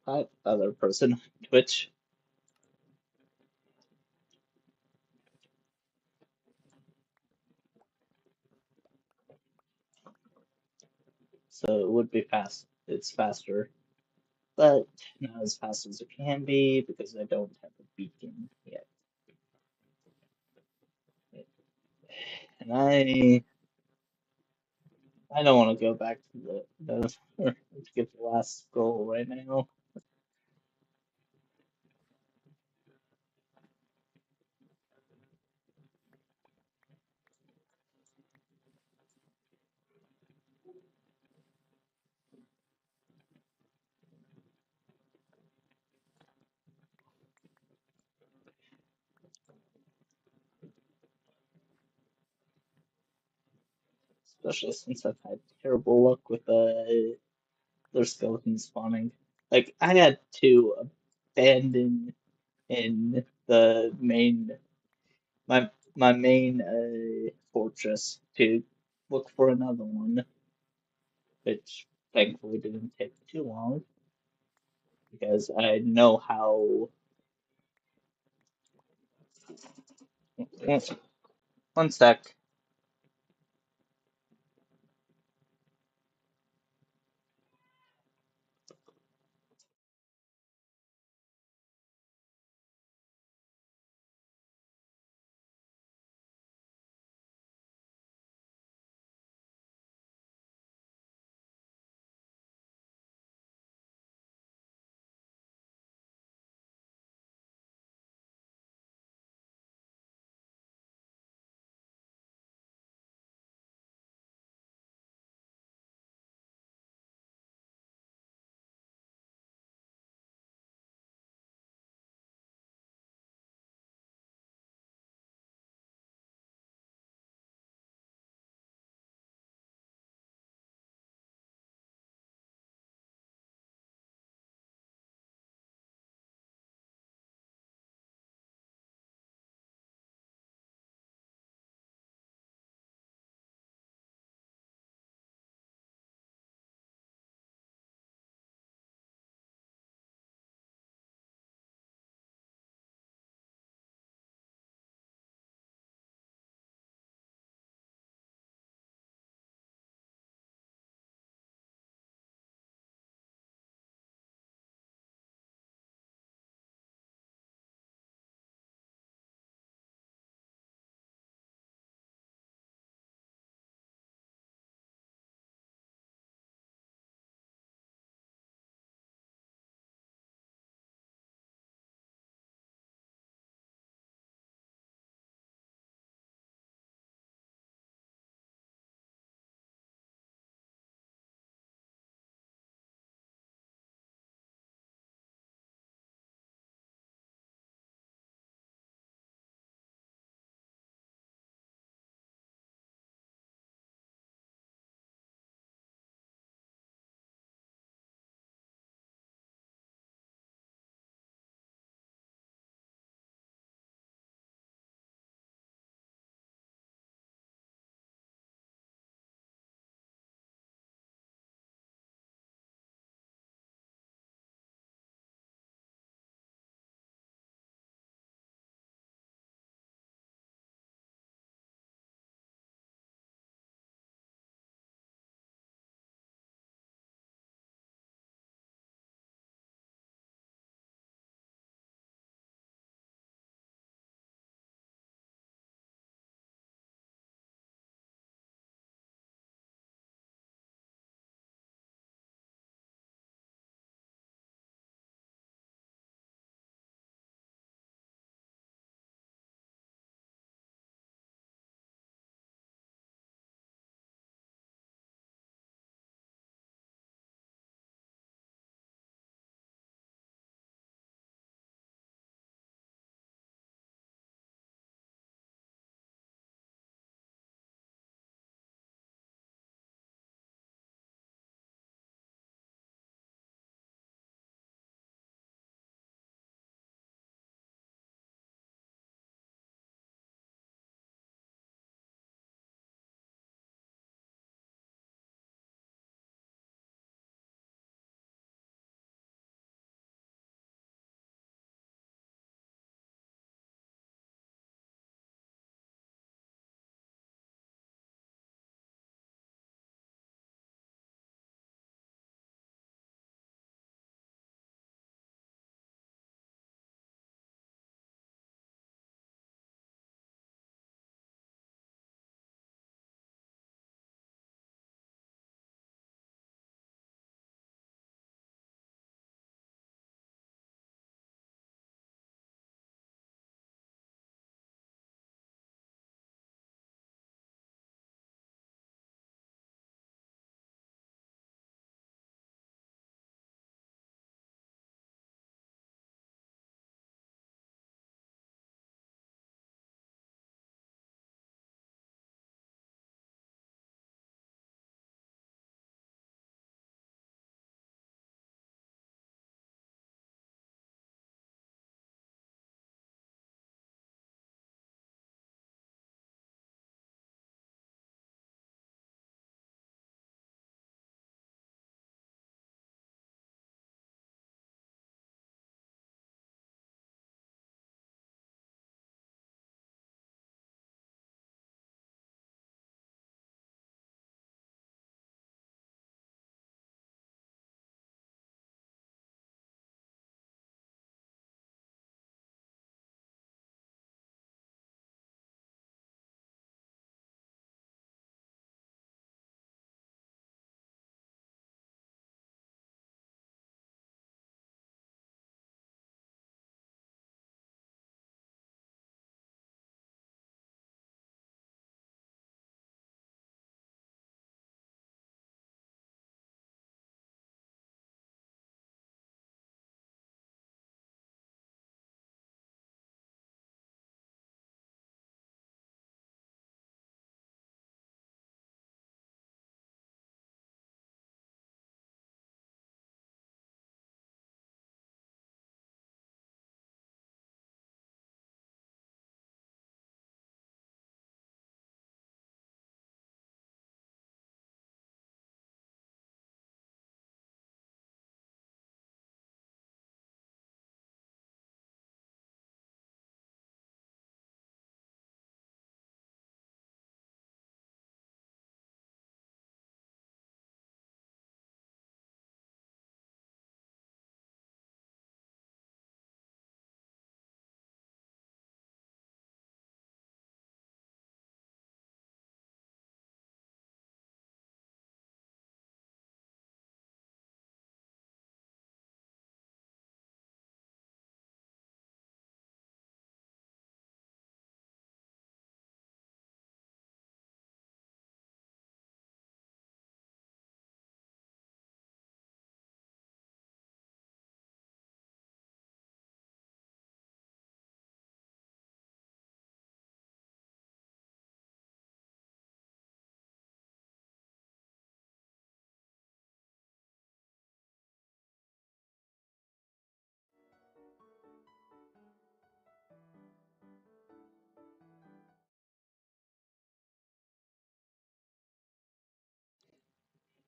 hi, other person, Twitch. So it would be fast. It's faster, but not as fast as it can be because I don't have a beacon yet. And I don't want to go back to to get the last goal right now. Especially since I've had terrible luck with their skeletons spawning. Like I had to abandon in the main my main fortress to look for another one, which thankfully didn't take too long because I know how. One sec.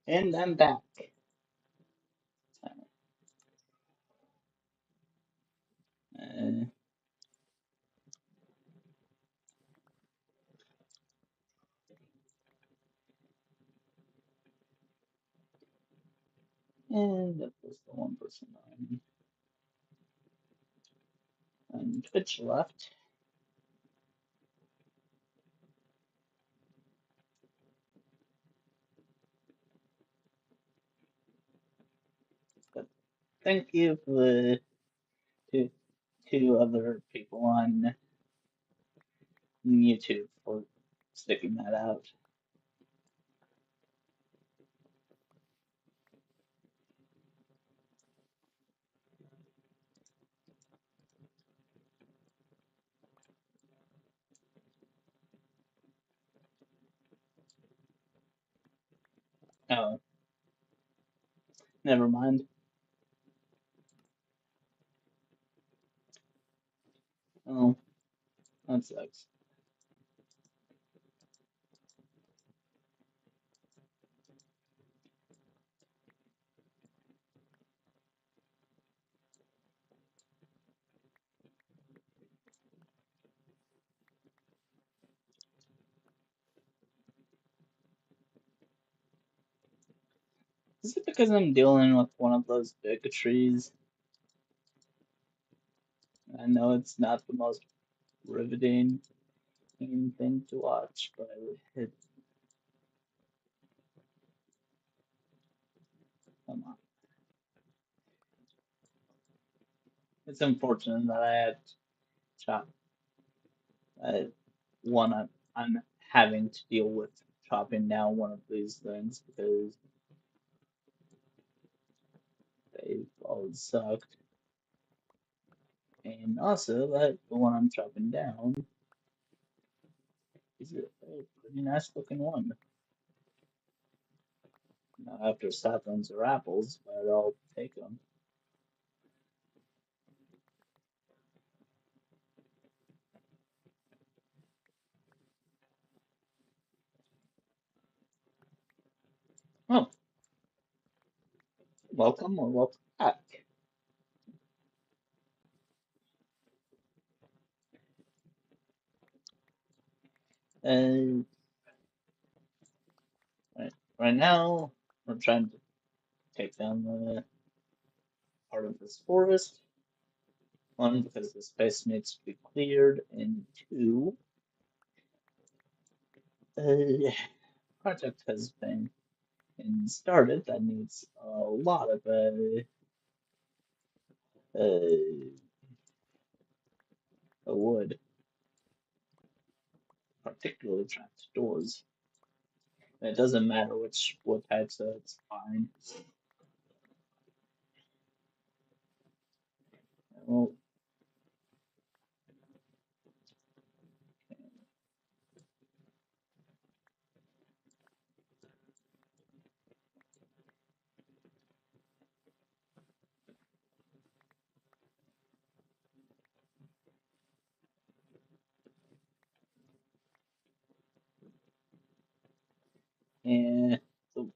And I'm back. Uh, and that was the one person on Twitch left. But thank you for the two other people on YouTube for sticking that out. Oh, never mind. Oh, that sucks. Is it because I'm dealing with one of those bigotries? I know it's not the most riveting thing to watch, but it, come on. It's unfortunate that I had chop uh, one I'm having to deal with chopping down one of these things because they've always sucked. And also that the one I'm chopping down is a pretty nice looking one. Now, after saplings or apples, but I'll take them. Oh, welcome or welcome back. Uh, right now, we're trying to take down the part of this forest. One, because the space needs to be cleared, and two, the project has been started that needs a lot of wood, particularly trapdoors. It doesn't matter which wood type, so it's fine. Well, and the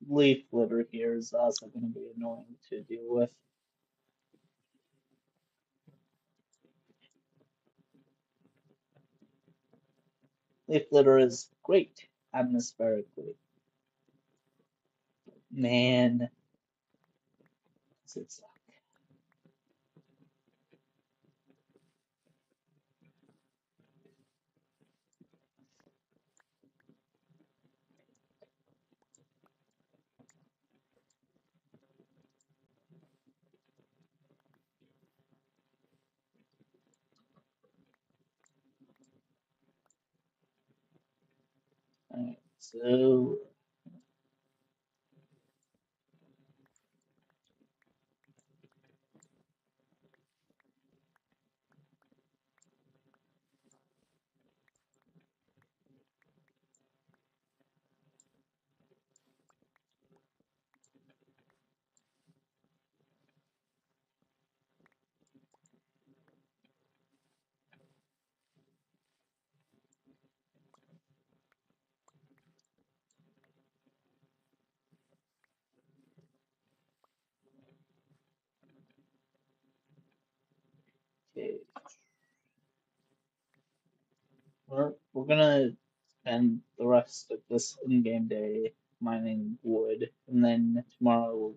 leaf litter here is also going to be annoying to deal with. Leaf litter is great atmospherically. Man, does it suck. Alright, so we're gonna spend the rest of this in-game day mining wood, and then tomorrow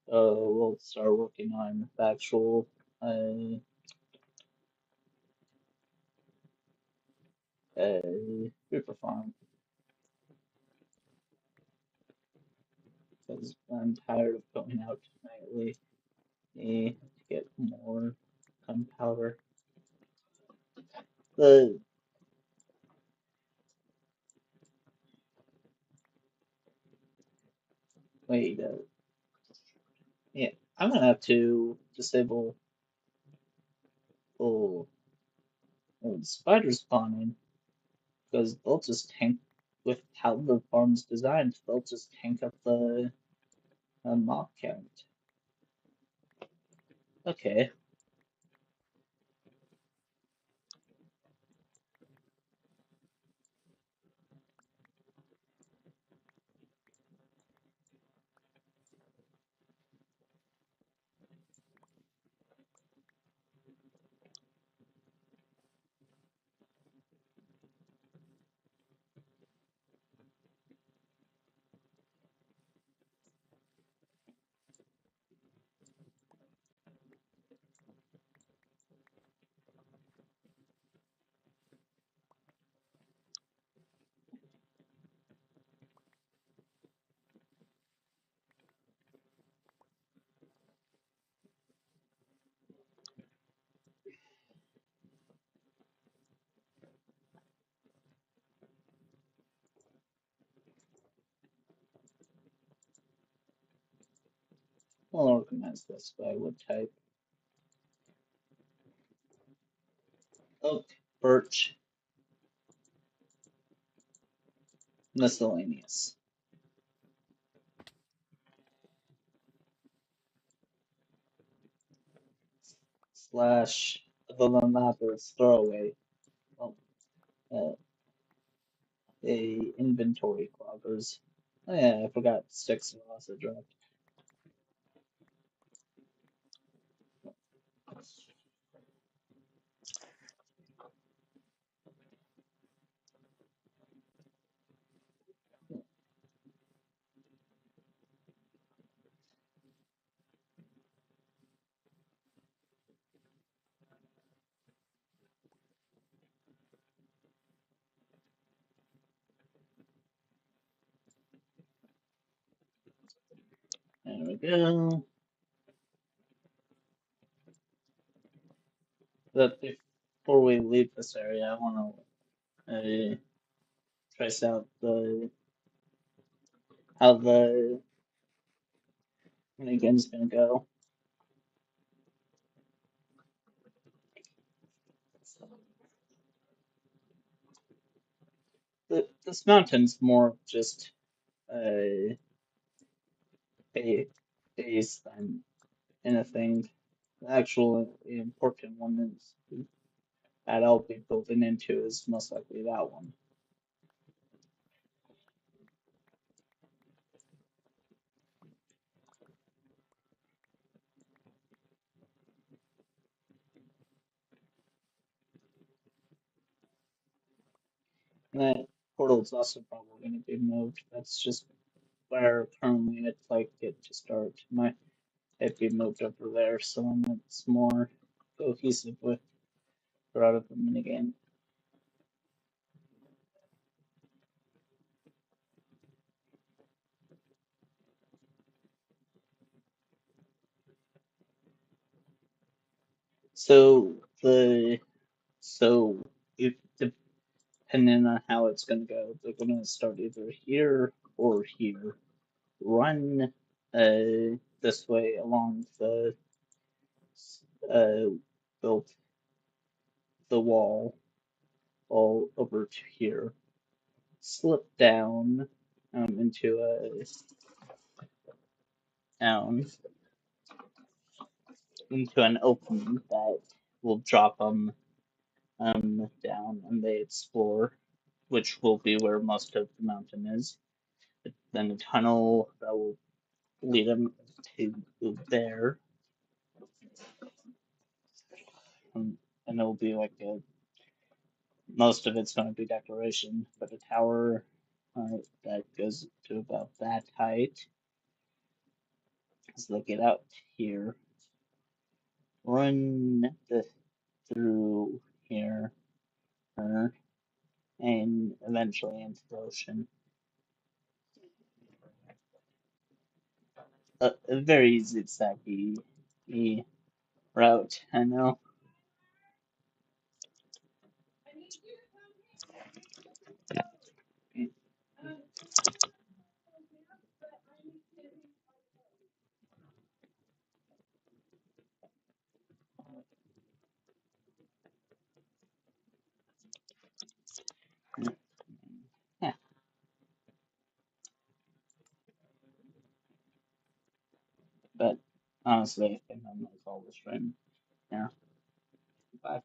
we'll start working on the actual uh, Reaper farm because I'm tired of going out nightly to get more gunpowder. The wait, yeah, I'm gonna have to disable oh, spider spawning because they'll just tank with how the farm's designed. They'll just tank up the mob count. Okay, I'll organize this by wood type. Oak, birch, miscellaneous. Slash the Lamaber's throwaway. Oh, uh, a inventory cloggers. Oh yeah, I forgot sticks are also dropped. There we go. But before we leave this area, I want to trace out the how the minigame's gonna go. This mountain's more just a base than anything. The actual important one is that I'll be building into is most likely that one. And that portal's also probably going to be moved. That's just where currently I'd like it to start. Might it be moved over there so then it's more cohesive with the rest of the minigame. So the so if depending on how it's gonna go, they're gonna start either here or here. Run this way along the uh built the wall all over to here. Slip down into a down into an opening that will drop them down and they explore, which will be where most of the mountain is. Then a tunnel that will lead them to there, and it'll be like a Most of it's going to be decoration, but the tower that goes to about that height. So they get out here, run through here, uh, and eventually into the ocean. A very zigzaggy route, I know. Yeah, but honestly, I think I'm gonna call this right now. Bye.